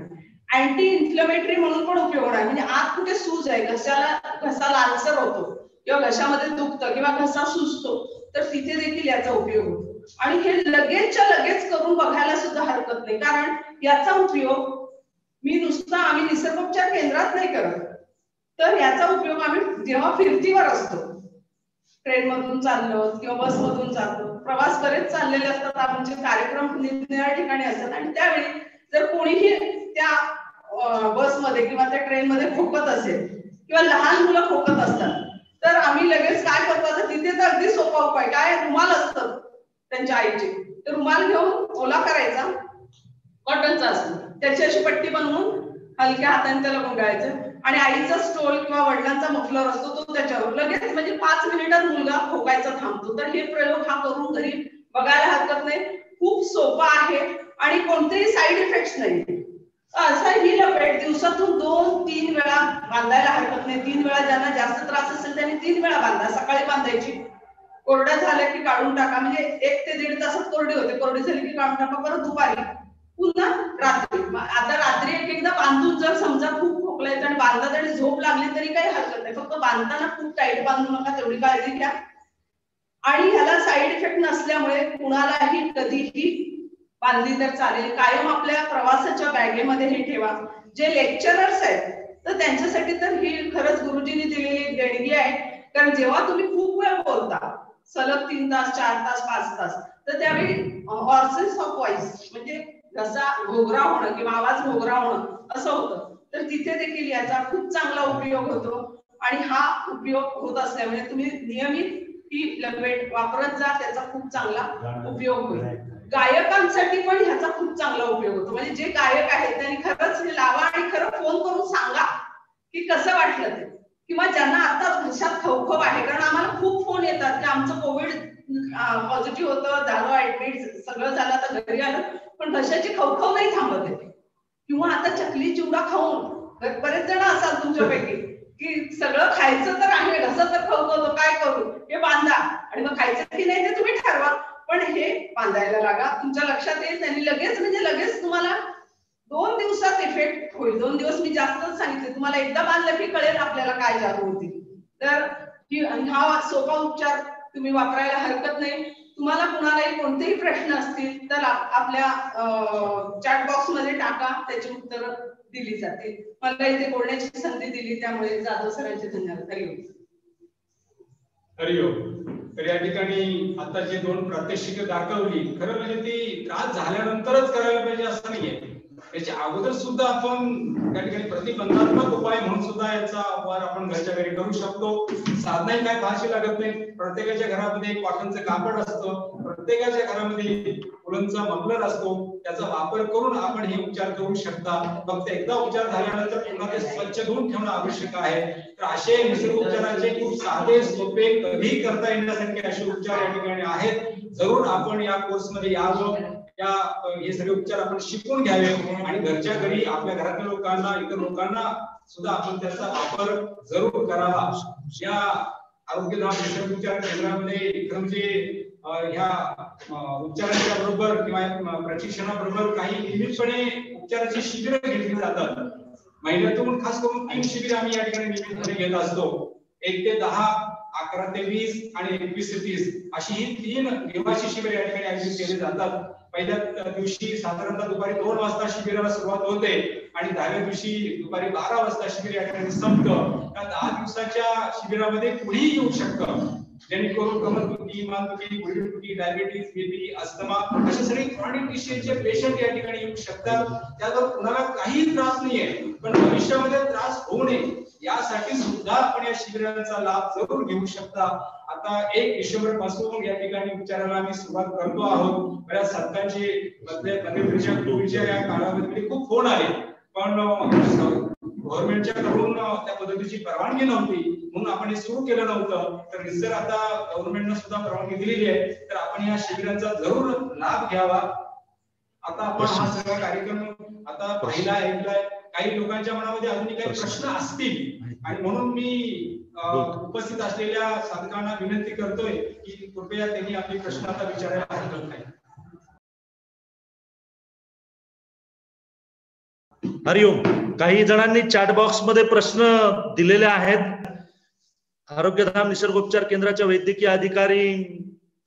अँटी इन्फ्लेमेटरी म्हणून पण उपयोग होणार, म्हणजे आत कुठे सूज आहे, घसा लालसर होतो किंवा घशामध्ये दुखतं किंवा घसा सुजतो, तर तिथे देखील याचा उपयोग होतो. आणि हे लगेचच्या लगेच करून बघायला सुद्धा हरकत नाही, कारण याचा उपयोग आम्ही निसर्गोपचार केंद्रात नाही करत, तर याचा उपयोग आम्ही जेव्हा फिरतीवर असतो, ट्रेन मधून चाललो किंवा बस मधून जातो, प्रवास बरेच चाललेले असतात, आमचे कार्यक्रम निरनिराळ्या ठिकाणी असतात, आणि त्यावेळी जर कोणीही त्या बसमध्ये किंवा त्या ट्रेन मध्ये खोकत असेल किंवा लहान मुलं खोकत असतात, तर आम्ही लगेच काय करतो, तर तिथे तर अगदी सोपा उपाय काय, रुमाल असतं त्यांच्या आईचे, तर रुमाल घेऊन ओला करायचा, कॉटनचा असतो, त्याची अशी पट्टी बनवून हलक्या हाताने त्याला गुंडाळायचं, आणि आईचा स्टोल किंवा वडिलांचा मफलर असतो तो त्याच्यावर लगेच, म्हणजे 5 मिनिटात मुलगा खोकायचा थांबतो. तर हे प्रयोग हा करून घरी बघायला हरकत नाही, खूप सोपा आहे आणि कोणतेही साईड इफेक्ट्स नाही. असा ही लपेट दिवसातून 2-3 वेळा बांधायला हरकत नाही. 3 वेळा, ज्यांना जास्त त्रास असेल त्यांनी 3 वेळा बांधा. सकाळी बांधायची, कोरड्या झाल्या की काढून टाका, म्हणजे 1 ते 1.5 तासात कोरडी होते, कोरडी झाली की काढून टाका, परत दुपारी, पुन्हा रात्री. आता रात्री एकदा बांधून जर समजा खूप खोकलायचं आणि बांधतात आणि झोप लागली तरी काही हरकत नाही, फक्त बांधताना खूप टाईट बांधू नका, तेवढी काळजी घ्या. आणि ह्याला साईड इफेक्ट नसल्यामुळे कुणालाही कधीही बांधली तर चालेल. कायम आपल्या प्रवासाच्या बॅगेमध्ये हे ठेवा. जे लेक्चरर्स आहेत तर त्यांच्यासाठी तर ही खरंच गुरुजींनी दिलेली देणगी आहे, कारण जेव्हा तुम्ही खूप वेळ बोलता, सलग 3 तास, 4 तास, 5 तास, तर त्यावेळी हॉर्सेस ऑफ व्हॉइस, म्हणजे घसा घोगरा होणं किंवा आवाज घोगरा होणं असं होतं, तर तिथे देखील याचा खूप चांगला उपयोग होतो. आणि हा उपयोग होत असल्यामुळे तुम्ही नियमित ही लपेट वापरत जा, त्याचा खूप चांगला उपयोग होईल. गायकांसाठी पण ह्याचा खूप चांगला उपयोग होतो, म्हणजे जे गायक आहेत त्यांनी खरंच हे लावा आणि खरं फोन करून सांगा की कसं वाटलं ते, किंवा ज्यांना आता घशात खवखव आहे, कारण आम्हाला खूप फोन येतात की आमचं कोविड पॉझिटिव्ह होतं, झालं ऍडमिट, सगळं झालं, आता घरी आलं, पण घशाची खवखव नाही थांबत आहे, किंवा आता चकली चिवडा खाऊन बरेच जण असाल तुमच्यापैकी की सगळं खायचं तर आहे, घसा तर खवखवतो, काय करू, हे बांधा, आणि मग खायचं की नाही ते तुम्ही ठरवा, पण हे बांधायला लागा. तुमच्या लक्षात येईल त्यांनी लगेच, म्हणजे लगेच तुम्हाला 2 दिवसात इफेक्ट होईल. 2 दिवस मी जास्तच सांगितले, तुम्हाला एकदा बांधलं की कळेल आपल्याला काय जादू होती. तर हा सोपा उपचार तुम्ही वापरायला हरकत नाही. तुम्हाला कुणालाही कोणतेही प्रश्न असतील तर आपल्या चॅट बॉक्स मध्ये टाका, त्याची उत्तरं दिली जातील. मला इथे बोलण्याची संधी दिली त्यामुळे जाधव सरांचे धन्यवाद. हरिओम. हरिओम. तर या ठिकाणी आता जे 2 प्रात्यक्षिक दाखवली, खरं म्हणजे ती त्रास झाल्यानंतरच करायला पाहिजे असं नाहीये, याच्या अगोदर सुद्धा आपण त्या ठिकाणी प्रतिबंधात्मक उपाय म्हणून सुद्धा याचा वापर आपण घरच्या घरी करू शकतो. साधनाही काय फारशी लागत नाही. प्रत्येकाच्या घरामध्ये एक कॉटनचं कापड असतं, प्रत्येकाच्या घरामध्ये उलनचा मफलर असतो, त्याचा वापर करून आपण हे उपचार करू शकता. फक्त एकदा उपचार झाल्यानंतर पुन्हा ते स्वच्छ धुवून ठेवणं आवश्यक आहे. तर असे निसर्ग उपचारांचे खूप साधे सोपे कधी करता येण्यासारखे असे उपचार या ठिकाणी आहेत. जरूर आपण या कोर्स मध्ये यावं, हे सगळे उपचार आपण शिकून घ्यावे आणि घरच्या घरी आपल्या घरातल्या लोकांना, इतर लोकांना सुद्धा आपण त्याचा वापर जरूर करावा. या आरोग्यधाम निसर्गोपचार केंद्रामध्ये एकदम जे ह्या उपचारांच्या बरोबर किंवा प्रशिक्षणाबरोबर काही नियमितपणे उपचाराची शिबिरं घेतली जातात. महिन्यातून खास करून 3 शिबिर आम्ही या ठिकाणी नियमितपणे घेत असतो. 1 ते 10, 11 ते 20 आणि 21 ते 30 अशी ही 3 निवासी शिबिर या ठिकाणी आयोजित केले जातात. पहिल्या दिवशी साधारणतः दुपारी 2 वाजता शिबिराला सुरुवात होते आणि 10व्या दिवशी दुपारी 12 वाजता शिबिर या ठिकाणी संपतं. त्या 10 दिवसाच्या शिबिरामध्ये कुणीही येऊ शकतं, जेणेकरून कमरदुखी, मानदुखी, गुडघेदुखी, डायबिटीज, बीपी, अस्थमा असे सगळे क्रॉनिक डिसीजचे पेशंट या ठिकाणी येऊ शकतात. त्यावर कुणाला काही त्रास नाहीये, पण भविष्यामध्ये त्रास होऊ नये यासाठी सुद्धा आपण या शिबिरांचा लाभ जरूर घेऊ शकता. आता 1 डिसेंबर पासून या ठिकाणी उपचाराला आम्ही सुरुवात करतो आहोत. बऱ्याच संतांची कोविडच्या या काळामध्ये खूप फोन आले, पण गव्हर्नमेंटच्या कडून त्या पद्धतीची परवानगी नव्हती म्हणून आपण हे सुरू केलं नव्हतं. तर जर आता गव्हर्नमेंटने सुद्धा परवानगी दिलेली आहे तर आपण या शिबिरांचा जरूर लाभ घ्यावा. आता आपण हा सगळा कार्यक्रम आता पाहिला ऐकलाय. काही लोकांच्या मनामध्ये अजून काही प्रश्न असतील आणि म्हणून मी उपस्थित असलेल्या साधकांना विनंती करतोय की कृपया त्यांनी आपले प्रश्न आता विचारायला हरकत नाही. हरिओम. काही जणांनी चॅट बॉक्स मध्ये प्रश्न दिलेले आहेत. आरोग्यधाम निसर्गोपचार केंद्राच्या वैद्यकीय अधिकारी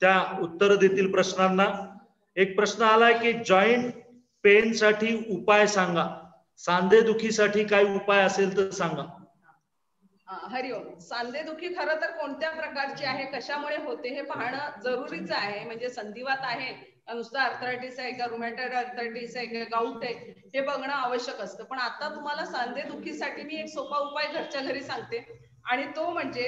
त्या उत्तर देतील प्रश्नांना. एक प्रश्न आलाय की जॉईंट पेन साठी उपाय सांगा. सांधेदुखीसाठी काय उपाय असेल तर सांगा. हरिओम. सांधेदुखी खरं तर कोणत्या प्रकारची आहे, कशामुळे होते हे पाहणं जरुरीचं आहे. म्हणजे संधिवात आहे, नुसतं आर्थरायटिस आहे का, रुमॅटॉइड आर्थरायटिस आहे का, गाऊट आहे, हे बघणं आवश्यक असतं. पण आता तुम्हाला सांधेदुखीसाठी मी एक सोपा उपाय घरच्या घरी सांगते आणि तो म्हणजे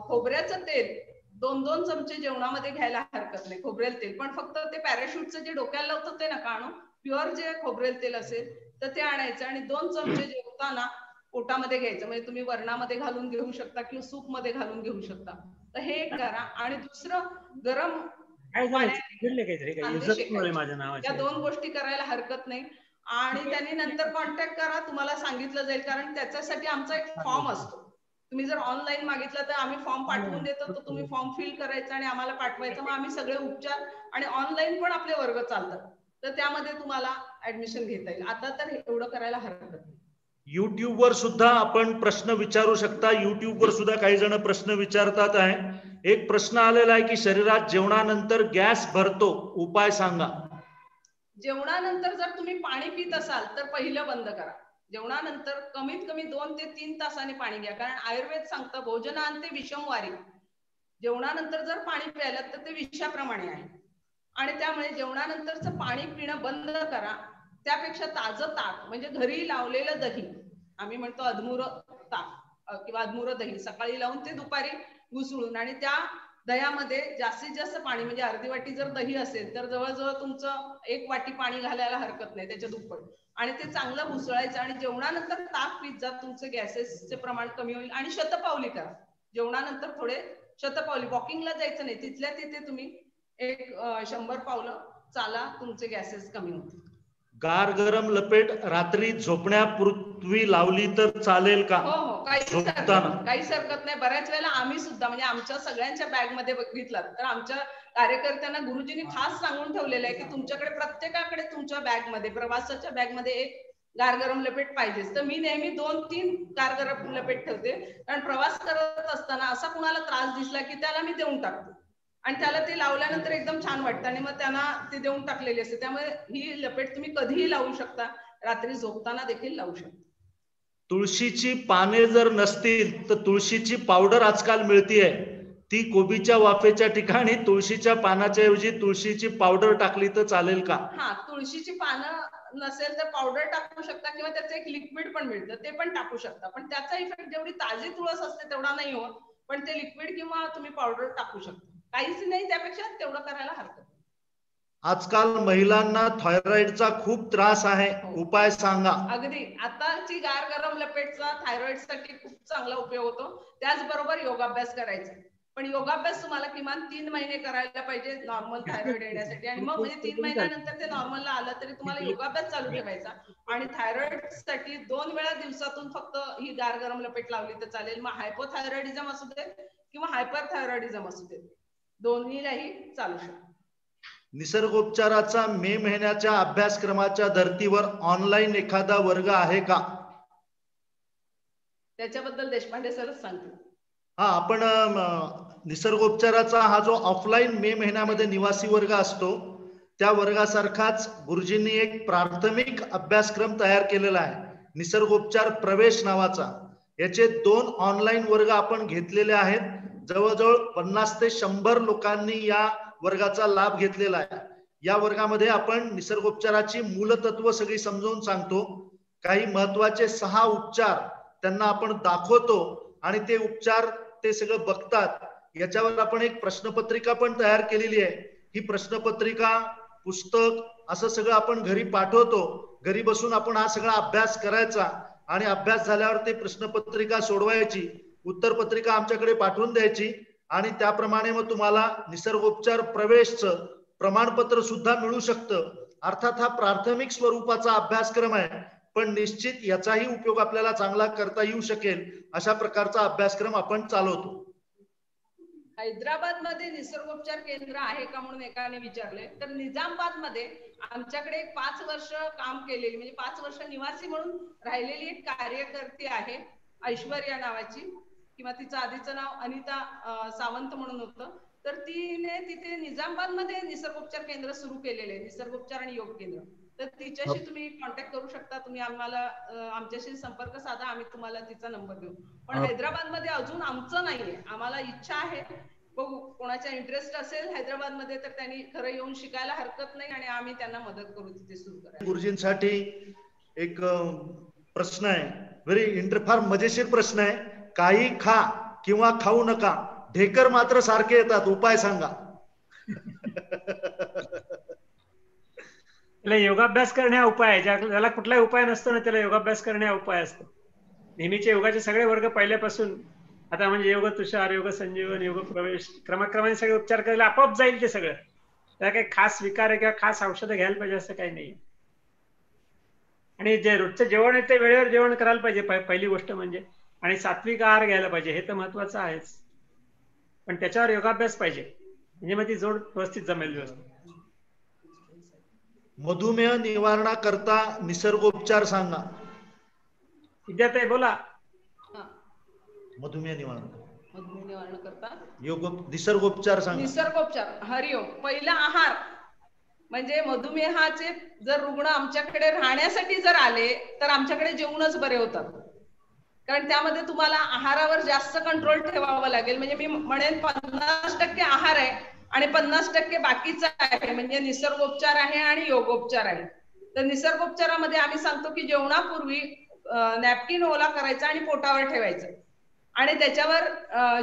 खोबऱ्याचं तेल 2-2 चमचे जेवणामध्ये घ्यायला हरकत नाही. खोबरेल तेल पण फक्त ते पॅराशूटचं जे डोक्याला लावतात ते नका आणू. प्युअर जे खोबरेल तेल असेल तर ते आणायचं आणि 2 चमचे जेवताना पोटामध्ये घ्यायचं. म्हणजे तुम्ही वरणामध्ये घालून घेऊ शकता किंवा सूप मध्ये घालून घेऊ शकता. तर हे एक करा. आणि दुसरं गरम या 2 गोष्टी करायला हरकत नाही. आणि त्यांनी नंतर कॉन्टॅक्ट करा, तुम्हाला सांगितलं जाईल. कारण त्याच्यासाठी आमचा एक फॉर्म असतो. तुम्ही जर ऑनलाईन मागितलं तर आम्ही फॉर्म पाठवून देतो. तर तुम्ही फॉर्म फिल करायचा आणि आम्हाला पाठवायचं. मग आम्ही सगळे उपचार आणि ऑनलाईन पण आपले वर्ग चालतात, तर त्यामध्ये तुम्हाला ऍडमिशन घेता येईल. आता तर एवढं करायला हरकत नाही. युट्यूब वर सुद्धा आपण प्रश्न विचारू शकता. युट्यूब वर सुद्धा काही जण प्रश्न विचारतात आहे. एक प्रश्न आलेला आहे की शरीरात जेवणानंतर गॅस भरतो, उपाय सांगा. जेवणानंतर जर तुम्ही पाणी पित असाल तर पहिलं बंद करा. जेवणानंतर कमीत कमी 2 ते 3 तासांनी पाणी घ्या. कारण आयुर्वेद सांगतं भोजनांते विषम वारी. जेवणानंतर जर पाणी प्यायला तर ते विषाप्रमाणे आहे आणि त्यामुळे जेवणानंतरचं पाणी पिणं बंद करा. त्यापेक्षा ताजं ताक म्हणजे घरी लावलेलं दही, आम्ही म्हणतो अधमुर ताक किंवा अधमुर दही, सकाळी लावून ते दुपारी घुसळून आणि त्या दह्यामध्ये जास्तीत जास्त पाणी म्हणजे अर्धी वाटी जर दही असेल तर जवळजवळ तुमचं 1 वाटी पाणी घालायला हरकत नाही, त्याच्या दुप्पट. आणि ते चांगलं घुसळायचं आणि जेवणानंतर ताक पित जा. तुमचं गॅसेसचे प्रमाण कमी होईल. आणि शतपावली करा. जेवणानंतर थोडे शतपावली, वॉकिंगला जायचं नाही, तिथल्या तिथे तुम्ही एक 100 पावलं चाला, तुमचे गॅसेस कमी होतील. गार गरम लपेट रात्री झोपण्यापूर्वी लावली तर चालेल का? हो हो, काहीच हरकत नाही. बऱ्याच वेळेला आम्ही सुद्धा म्हणजे आमच्या सगळ्यांच्या बॅग मध्ये बघितलं तर आमच्या कार्यकर्त्यांना गुरुजींनी खास सांगून ठेवलेलं आहे की तुमच्याकडे प्रत्येकाकडे तुमच्या बॅग मध्ये, प्रवासाच्या बॅग मध्ये एक गार गरम लपेट पाहिजेच. तर मी नेहमी 2-3 गार गरम लपेट ठेवते. कारण प्रवास करत असताना असा कुणाला त्रास दिसला की त्याला मी देऊन टाकते आणि त्याला ते लावल्यानंतर एकदम छान वाटतं आणि मग त्यांना ते देऊन टाकलेली असते. त्यामुळे ही लपेट तुम्ही कधीही लावू शकता, रात्री झोपताना देखील लावू शकता. तुळशीची पाने जर नसतील तर तुळशीची पावडर आजकाल मिळतीये, ती कोबीच्या वाफेच्या ठिकाणी तुळशीच्या पानाच्या ऐवजी तुळशीची पावडर टाकली तर चालेल का? हा, तुळशीची पानं नसेल तर पावडर टाकू शकता किंवा त्याचं एक लिक्विड पण मिळतं, ते पण टाकू शकता. पण त्याचा इफेक्ट जेवढी ताजी तुळस असते तेवढा नाही होत. पण ते लिक्विड किंवा तुम्ही पावडर टाकू शकता. काहीच नाही, त्यापेक्षा तेवढं करायला हरकत नाही. आजकाल महिलांना थायरॉइडचा खूप त्रास आहे, उपाय सांगा. अगदी आताची गार गरम लपेटचा थायरॉइड साठी खूप चांगला उपयोग होतो. त्याचबरोबर योगाभ्यास करायचा. पण योगाभ्यास तुम्हाला किमान 3 महिने करायला पाहिजे नॉर्मल थायरॉइड येण्यासाठी. आणि मग म्हणजे 3 महिन्यानंतर ते नॉर्मलला आलं तरी तुम्हाला योगाभ्यास चालू ठेवायचा. आणि थायरॉइड साठी 2 वेळा दिवसातून फक्त ही गार गरम लपेट लावली तर चालेल. मग हायपोथायरॉइडिझम असू दे किंवा हायपरथायरॉइडिझम असू दे, दोन्हीलाही चालू शकतो. निसर्गोपचाराचा मे महिन्याच्या अभ्यासक्रमाच्या धर्तीवर ऑनलाईन एखादा वर्ग आहे का? त्याच्याबद्दल देशपांडे सरच सांगतील. हा, आपण निसर्गोपचाराचा हा जो ऑफलाईन मे महिन्यामध्ये निवासी वर्ग असतो त्या वर्गासारखाच गुरुजींनी एक प्राथमिक अभ्यासक्रम तयार केलेला आहे, निसर्गोपचार प्रवेश नावाचा. याचे 2 ऑनलाईन वर्ग आपण घेतलेले आहेत. जवळजवळ 50 ते 100 लोकांनी या वर्गाचा लाभ घेतलेला आहे. या वर्गामध्ये आपण निसर्गोपचाराची मूलतत्व सगळी समजावून सांगतो. काही महत्वाचे 6 उपचार त्यांना आपण दाखवतो आणि ते उपचार ते सगळं बघतात. याच्यावर आपण एक प्रश्नपत्रिका पण तयार केलेली आहे. ही प्रश्नपत्रिका, पुस्तक असं सगळं आपण घरी पाठवतो. घरी बसून आपण हा सगळा अभ्यास करायचा आणि अभ्यास झाल्यावर ते प्रश्नपत्रिका सोडवायची, उत्तरपत्रिका आमच्याकडे पाठवून द्यायची आणि त्याप्रमाणे मग तुम्हाला निसर्गोपचार प्रवेशचं प्रमाणपत्र सुद्धा मिळू शकतं. अर्थात हा प्राथमिक स्वरूपाचा अभ्यासक्रम आहे, पण निश्चित याचाही उपयोग आपल्याला चांगला करता येऊ शकेल अशा प्रकारचा अभ्यासक्रम आपण चालवतो. हैदराबाद मध्ये निसर्गोपचार केंद्र आहे का म्हणून एकाने विचारले, तर निजामाबाद मध्ये आमच्याकडे 5 वर्ष काम केलेली, म्हणजे 5 वर्ष निवासी म्हणून राहिलेली एक कार्यकर्ती आहे ऐश्वर्या नावाची, किंवा तिचं आधीचं नाव अनिता सावंत म्हणून होतं. तर तिने तिथे निजामाबाद मध्ये निसर्गोपचार केंद्र सुरू केलेले आहे, निसर्गोपचार आणि योग केंद्र. तर तिच्याशी तुम्ही कॉन्टॅक्ट करू शकता. तुम्ही आम्हाला आमच्याशी संपर्क साधा, आम्ही तुम्हाला तिचा नंबर देऊ. पण हैदराबाद मध्ये अजून आमचं नाहीये, आम्हाला इच्छा आहे. बघू, कोणाचा इंटरेस्ट असेल हैदराबाद मध्ये तर त्यांनी खरं येऊन शिकायला हरकत नाही आणि आम्ही त्यांना मदत करू तिथे सुरू करायला. गुरुजींसाठी एक प्रश्न आहे, फार मजेशीर प्रश्न आहे. काही खा किंवा खाऊ नका, ढेकर मात्र सारखे येतात, उपाय सांगा. त्याला योगाभ्यास करणे हा उपाय आहे. ज्याला कुठलाही उपाय नसतो ना, त्याला योगाभ्यास करणे हा उपाय असतो. नेहमीचे योगाचे सगळे वर्ग पहिल्यापासून आता म्हणजे योग तुषार, योग संजीवन, योग प्रवेश, क्रमक्रमाने सगळे उपचार करायला आपोआप जाईल ते सगळं. त्याला काही खास विकार आहे किंवा खास औषधं घ्यायला पाहिजे असं काही नाही. आणि जे रोजचं जेवण आहे ते वेळेवर जेवण करायला पाहिजे पहिली गोष्ट म्हणजे, आणि सात्विक आहार घ्यायला पाहिजे, हे तर महत्वाचं आहेच. पण त्याच्यावर योगाभ्यास पाहिजे, म्हणजे मग ती जोड व्यवस्थित जमेल व्यवस्थित. मधुमेह निवारणाकरता निसर्गोपचार सांगा. विद्याताई बोला. मधुमेह निवारण करता योग निसर्गोपचार सांगा. निसर्गोपचार, हरिओम. पहिला आहार म्हणजे मधुमेहाचे जर रुग्ण आमच्याकडे राहण्यासाठी जर आले तर आमच्याकडे जेवूनच बरे होतात, कारण त्यामध्ये तुम्हाला आहारावर जास्त कंट्रोल ठेवावा लागेल. म्हणजे मी म्हणेन 50% आहार आहे आणि 50% बाकीचा आहे, म्हणजे निसर्गोपचार आहे आणि योगोपचार आहे. तर निसर्गोपचारामध्ये आम्ही सांगतो की जेवणापूर्वी नॅपकिन ओला करायचा आणि पोटावर ठेवायचं, आणि त्याच्यावर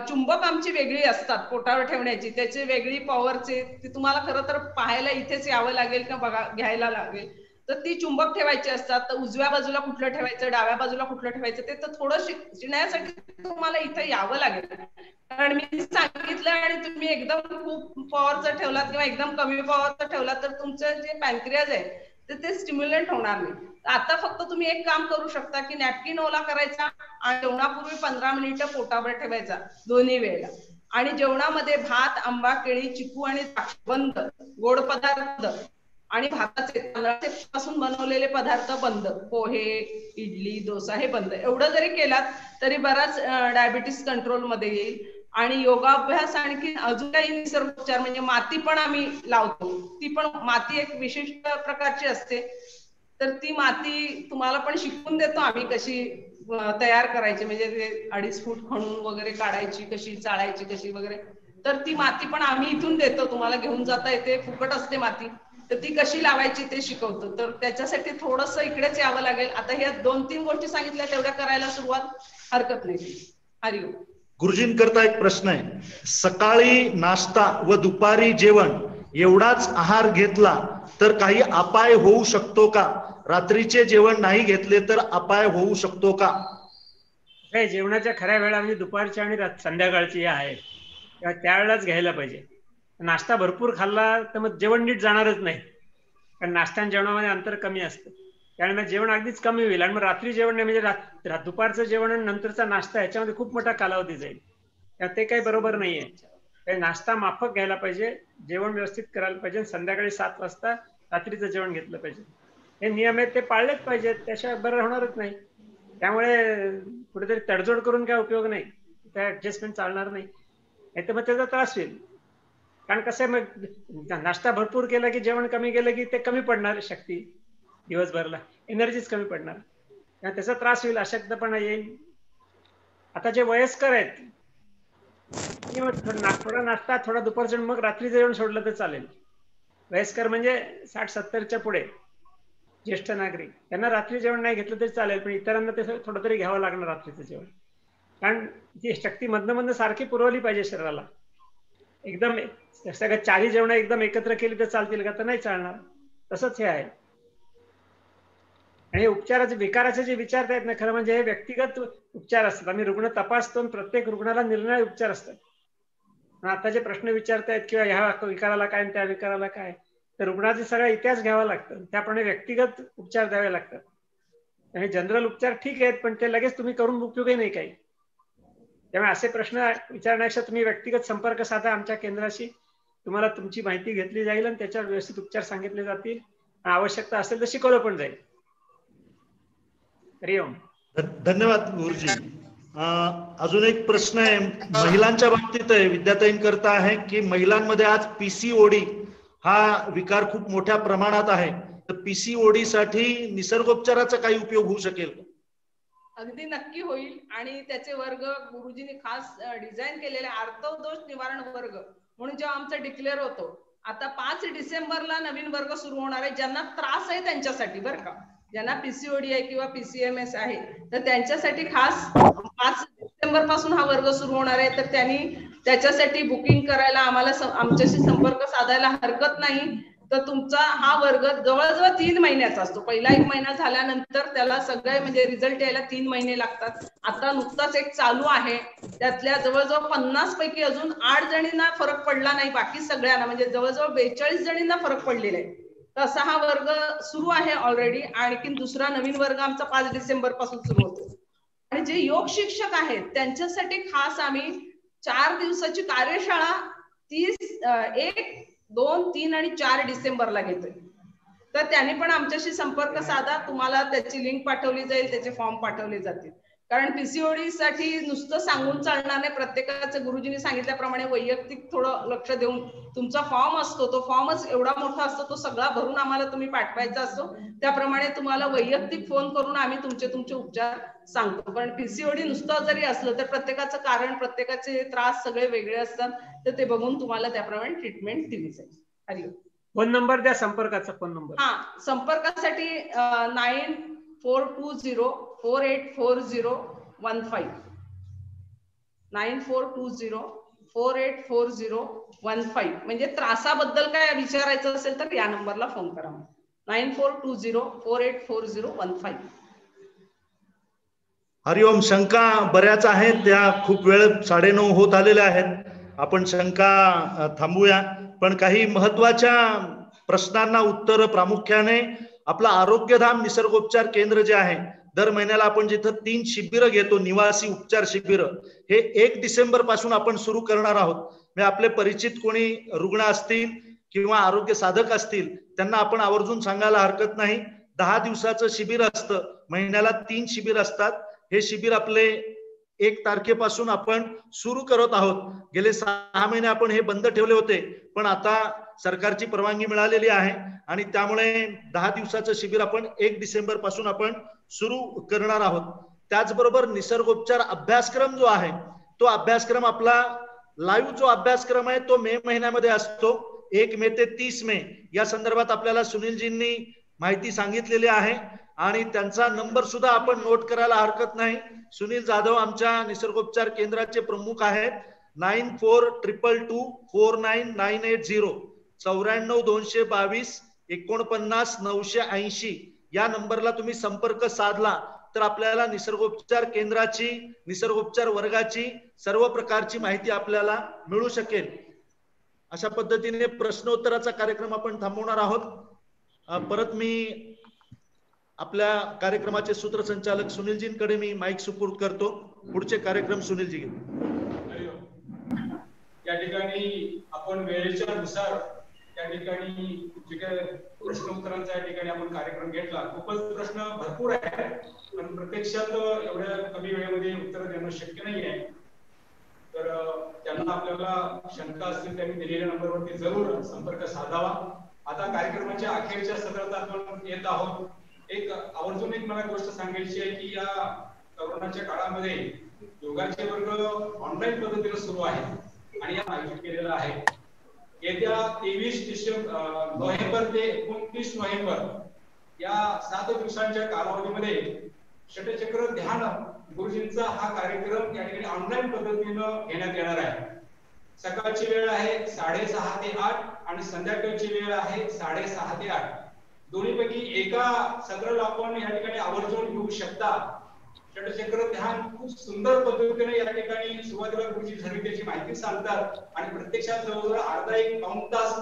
चुंबक आमची वेगळी असतात पोटावर ठेवण्याची, त्याची वेगळी पॉवरचे, ती तुम्हाला खरं तर पाहायला इथेच यावं लागेल किंवा बघा घ्यायला लागेल. तर ती चुंबक ठेवायची असतात. तर उजव्या बाजूला कुठलं ठेवायचं, डाव्या बाजूला कुठलं ठेवायचं, ते तर थोडं शिकण्यासाठी तुम्हाला इथे यावं लागेल. कारण मी सांगितलं आणि तुम्ही एकदम खूप पॉवरचा ठेवलात किंवा एकदम कमी पॉवरचा ठेवलात तर तुमचं जे पॅनक्रियाज आहे ते स्टिम्युलंट होणार नाही. आता फक्त तुम्ही एक काम करू शकता की नॅपकिन ओला करायचा आणि जेवणापूर्वी 15 मिनिटं पोटावर ठेवायचा दोन्ही वेळेला, आणि जेवणामध्ये भात, आंबा, केळी, चिकू आणि बंद, गोड पदार्थ आणि भाताचे तांदळाचे पासून बनवलेले पदार्थ बंद, पोहे, इडली, डोसा हे बंद. एवढं जरी केलात तरी बराच डायबिटीस कंट्रोल मध्ये येईल. आणि योगाभ्यास आणखी अजून काही निसर्गोपचार म्हणजे माती पण आम्ही लावतो. ती पण माती एक विशिष्ट प्रकारची असते, तर ती माती तुम्हाला पण शिकवून देतो आम्ही कशी तयार करायची, म्हणजे ते 2.5 फूट खणून वगैरे काढायची, कशी चाळायची कशी वगैरे. तर ती माती पण आम्ही इथून देतो, तुम्हाला घेऊन जाता येते, फुकट असते माती. तर ती कशी लावायची ते शिकवतो. तर त्याच्यासाठी थोडंसं इकडेच यावं लागेल. आता ह्या 2-3 गोष्टी सांगितल्या तेवढ्या करायला सुरुवात हरकत नाही. हरिओम. गुरुजींकरता एक प्रश्न आहे, सकाळी नाश्ता व दुपारी जेवण एवढाच आहार घेतला तर काही अपाय होऊ शकतो का? रात्रीचे जेवण नाही घेतले तर अपाय होऊ शकतो का? जेवणाच्या खऱ्या वेळा म्हणजे दुपारच्या आणि संध्याकाळची आहे, त्यावेळेलाच घ्यायला पाहिजे. नाश्ता भरपूर खाल्ला तर मग जेवण नीट जाणारच नाही, कारण नाश्ता आणि जेवणामध्ये अंतर कमी असतं, त्यामुळे जेवण अगदीच कमी होईल. आणि मग रात्री जेवण नाही, म्हणजे दुपारचं जेवण आणि नंतरचा नाश्ता याच्यामध्ये खूप मोठा कालावधी जाईल. ते काही बरोबर नाहीये. काही नाश्ता माफक घ्यायला पाहिजे, जेवण व्यवस्थित करायला पाहिजे, संध्याकाळी 7 वाजता रात्रीचं जेवण घेतलं पाहिजे. हे नियम आहेत ते पाळलेच पाहिजेत, त्याशिवाय बरं होणारच नाही. त्यामुळे कुठेतरी तडजोड करून काय उपयोग नाही, त्या ऍडजस्टमेंट चालणार नाही, तर मग त्याचा त्रास होईल. कारण कसं आहे, मग नाश्ता भरपूर केला की जेवण कमी केलं की ते कमी पडणार शक्ती, दिवसभरला एनर्जीच कमी पडणार, त्याचा त्रास होईल, अशक्तपणा येईल. आता जे वयस्कर आहेत थोडा नाश्ता, थोडा दुपारचं, मग रात्री जेवण सोडलं तर चालेल. वयस्कर म्हणजे 60-70च्या पुढे ज्येष्ठ नागरिक, त्यांना रात्री जेवण नाही घेतलं तरी चालेल, पण इतरांना ते थोडं तरी घ्यावं लागणार रात्रीचं जेवण. कारण ती शक्ती मधनं मधनं सारखी पुरवली पाहिजे शरीराला. एकदम सगळ्या 4ही जेवण एकदम एकत्र केली तर चालतील का? तर नाही चालणार. तसंच हे आहे. आणि उपचाराचे विकाराचे जे विचारत आहेत ना, खरं म्हणजे हे व्यक्तिगत उपचार असतात. आम्ही रुग्ण तपासतो, प्रत्येक रुग्णाला निर्णय उपचार असतात. आता जे प्रश्न विचारतायत किंवा ह्या विकाराला काय त्या विकाराला काय, तर रुग्णाचा सगळा इतिहास घ्यावा लागतो, त्याप्रमाणे व्यक्तिगत उपचार द्यावे लागतात. आणि जनरल उपचार ठीक आहेत, पण ते लगेच तुम्ही करून उपयोगही नाही काही. त्यामुळे असे प्रश्न विचारण्यापेक्षा तुम्ही व्यक्तिगत संपर्क साधा आमच्या केंद्राशी, तुम्हाला तुमची माहिती घेतली जाईल आणि त्याच्यावर व्यवस्थित उपचार सांगितले जातील. आवश्यकता असेल तर शिकवलं पण जाईल. हरिओम. धन्यवाद गुरुजी. अजून एक प्रश्न आहे, महिलांच्या बाबतीत आहे, विद्याताईन करता आहे की महिलांमध्ये आज PCOD हा विकार खूप मोठ्या प्रमाणात आहे, तर PCOD साठी निसर्गोपचाराचा काही उपयोग होऊ शकेल? अगदी नक्की होईल. आणि त्याचे वर्ग गुरुजींनी खास डिझाईन केलेले आर्थोदोष निवारण वर्ग म्हणून जेव्हा आमचं डिक्लेअर होतो, आता 5 डिसेंबरला नवीन वर्ग सुरू होणार आहे, ज्यांना त्रास आहे त्यांच्यासाठी, बरं का, ज्यांना PCOD आहे किंवा PCMS आहे, तर त्यांच्यासाठी खास 5 डिसेंबर पासून हा वर्ग सुरू होणार आहे. तर त्यांनी त्याच्यासाठी बुकिंग करायला आम्हाला आमच्याशी संपर्क साधायला हरकत नाही. तर तुमचा हा वर्ग जवळजवळ 3 महिन्याचा असतो. पहिला 1 महिना झाल्यानंतर त्याला सगळे म्हणजे रिझल्ट यायला 3 महिने लागतात. आता नुकताच एक चालू आहे, त्यातल्या जवळजवळ 50 पैकी अजून 8 जणींना फरक पडला नाही, बाकी सगळ्यांना म्हणजे जवळजवळ 42 जणींना फरक पडलेला आहे. तसा हा वर्ग सुरू आहे ऑलरेडी. आणखीन दुसरा नवीन वर्ग आमचा 5 डिसेंबर पासून सुरू होतो. आणि जे योग शिक्षक आहेत त्यांच्यासाठी खास आम्ही 4 दिवसाची कार्यशाळा 1, 2, 3 आणि 4 डिसेंबरला घेतोय. तर त्यांनी पण आमच्याशी संपर्क साधा, तुम्हाला त्याची लिंक पाठवली जाईल, त्याचे फॉर्म पाठवले जातील. कारण PCOD साठी नुसतं सांगून चालणार नाही, प्रत्येकाचं गुरुजींनी सांगितल्याप्रमाणे वैयक्तिक थोडं लक्ष देऊन तुमचा फॉर्म असतो, तो फॉर्मच एवढा मोठा असतो, तो सगळा भरून आम्हाला तुम्ही पाठवायचा असतो. त्याप्रमाणे तुम्हाला वैयक्तिक फोन करून आम्ही तुमचे उपचार सांगतो. पण PCOD नुसतं जरी असलं तर प्रत्येकाचं कारण, प्रत्येकाचे त्रास सगळे वेगळे असतात, तर ते बघून तुम्हाला त्याप्रमाणे ट्रीटमेंट दिली जाईल. हरिओम. फोन नंबर द्या, संपर्काचा फोन नंबर. हा, संपर्कासाठी 9420484015 9420484015. म्हणजे त्रासाबद्दल काय विचारायचं असेल तर या नंबरला फोन करा. 9420484015. हरिओम. शंका बऱ्याच आहेत, त्या खूप वेळ 9:30 होत आलेल्या आहेत, आपण शंका थांबूया. पण काही महत्वाच्या प्रश्नांना उत्तर प्रामुख्याने आपलं आरोग्यधाम निसर्गोपचार केंद्र जे आहे, दर महिन्याला आपण जिथं 3 शिबिरं घेतो, निवासी उपचार शिबिरं, हे 1 डिसेंबर पासून आपण सुरू करणार आहोत. म्हणजे आपले परिचित कोणी रुग्ण असतील किंवा आरोग्य साधक असतील त्यांना आपण आवर्जून सांगायला हरकत नाही. 10 दिवसाचं शिबिर असतं, महिन्याला 3 शिबिर असतात. हे शिबिर आपले 1 तारखेपासून आपण सुरू करत आहोत. गेले 6 महिने आपण हे बंद ठेवले होते, पण आता सरकारची परवानगी मिळालेली आहे आणि त्यामुळे 10 दिवसाचं शिबिर आपण 1 डिसेंबर पासून आपण सुरू करणार आहोत. त्याचबरोबर निसर्गोपचार अभ्यासक्रम जो आहे, तो अभ्यासक्रम आपला लाईव्ह जो अभ्यासक्रम आहे तो मे महिन्यामध्ये असतो. 1 मे ते 30 मे या संदर्भात आपल्याला सुनीलजींनी माहिती सांगितलेली आहे आणि त्यांचा नंबर सुद्धा आपण नोट करायला हरकत नाही. सुनील जाधव आमच्या निसर्गोपचार केंद्राचे प्रमुख आहेत. 9422249980 94-222-49-980 या नंबरला तुम्ही संपर्क साधला तर आपल्याला निसर्गोपचार केंद्राची, निसर्गोपचार वर्गाची सर्व प्रकारची माहिती आपल्याला मिळू शकेल. अशा पद्धतीने प्रश्नोत्तराचा कार्यक्रम आपण थांबवणार आहोत. परत मी आपल्या कार्यक्रमाचे सूत्रसंचालक सुनीलजींकडे मी माईक सुपूर्द करतो. पुढचे कार्यक्रम सुनीलजी घेतील. ठिकाणी आपण वेळेच्या नुसार त्या ठिकाणी जे काही प्रश्न उत्तरांचा या ठिकाणी आपण कार्यक्रम घेतला. खूपच प्रश्न भरपूर आहे, पण प्रत्यक्षात एवढ्या कमी वेळेमध्ये उत्तर देणं शक्य नाही आहे. तर त्यांना आपल्याला शंका असतील त्यांनी दिलेल्या नंबरवरती जरूर संपर्क साधावा. आता कार्यक्रमाच्या अखेरच्या सत्रात आपण येत आहोत. एक आवर्जून मला गोष्ट सांगायची आहे की या कोरोनाच्या काळामध्ये योगाचे वर्ग ऑनलाईन पद्धतीने सुरू आहेत आणि या आयोजित केलेला आहे. येत्या 23 नोव्हेंबर ते 29 नोव्हेंबर या 7 दिवसांच्या कालावधीमध्ये षटचक्र ध्यान गुरुजींचा हा कार्यक्रम या ठिकाणी ऑनलाईन पद्धतीनं घेण्यात येणार आहे. सकाळची वेळ आहे 6:30 ते 8 आणि संध्याकाळची वेळ आहे 6:30 ते 8. दोन्हीपैकी एका सत्राला आपण या ठिकाणी आवर्जून घेऊ शकता. षटचक्र ध्यान खूप सुंदर पद्धतीने या ठिकाणी सुरुवातीला गुरुजी झाली त्याची माहिती सांगतात आणि प्रत्यक्षात जवळजवळ अर्धा एक पाऊण तास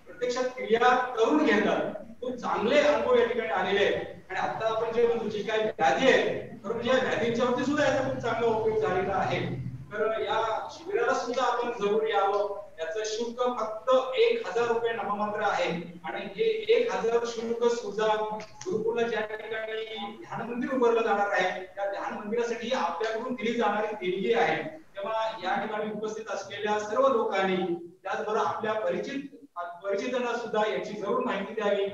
प्रत्यक्षात क्रिया करून घेतात. खूप चांगले अनुभव या ठिकाणी आलेले आहेत. आणि आता आपण जे म्हणतो जी काही व्याधी आहे तर म्हणजे या व्याधींच्या वरती सुद्धा याचा खूप चांगला उपयोग झालेला आहे. तर या शिबिराला सुद्धा आपण जरूर यावं. याचं शुल्क फक्त 1000 रुपये नाममात्र आहे आणि हे 1000 शुल्क सुद्धा गुरुकुलला ज्या ठिकाणी ध्यान मंदिर उभारलं जाणार आहे त्या ध्यान मंदिरासाठी आपल्याकडून दिली जाणारी देणगी आहे. तेव्हा या ठिकाणी उपस्थित असलेल्या सर्व लोकांनी त्याचबरोबर आपल्या परिचितांना सुद्धा याची जरूर माहिती द्यावी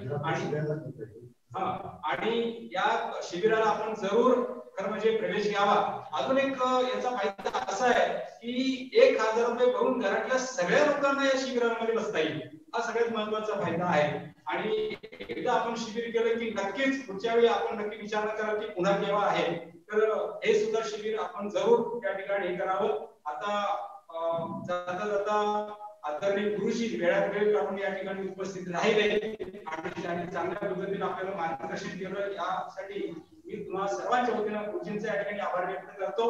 आणि या शिबिराला आपण जरूर खरं म्हणजे प्रवेश घ्यावा. अजून एक याचा फायदा असा आहे की 1000 रुपये भरून घरातल्या सगळ्या लोकांना या शिबिरामध्ये बसता येईल. हा सगळ्यात महत्वाचा फायदा आहे. आणि एकदा आपण शिबिर केलं की नक्कीच पुढच्या वेळी आपण नक्की विचार कराल की पुन्हा केव्हा आहे. तर हे सुद्धा शिबिर आपण जरूर त्या ठिकाणी करावं. आता जाता जाता आदरणीय गुरुजी वेळात वेळ काढून या ठिकाणी उपस्थित राहिले आणि त्यांनी चांगल्या पद्धतीने आपल्याला मार्गदर्शन केलं. यासाठी मी तुम्हाला सर्वांच्या वतीने गुरुजींचा या ठिकाणी आभार व्यक्त करतो.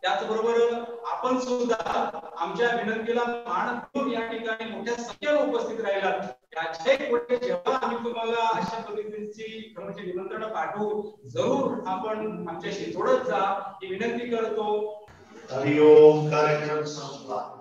त्याचबरोबर आपण सुद्धा आमच्या विनंतीला मान देऊन या ठिकाणी मोठ्या संख्येने उपस्थित राहिलात. याच्या पुढे जेव्हा आम्ही तुम्हाला अशा पद्धतीची म्हणजे निमंत्रण पाठवू जरूर आपण आमच्याशी जोडत जा ही विनंती करतो. हरिओम कार्यक्रम संपला.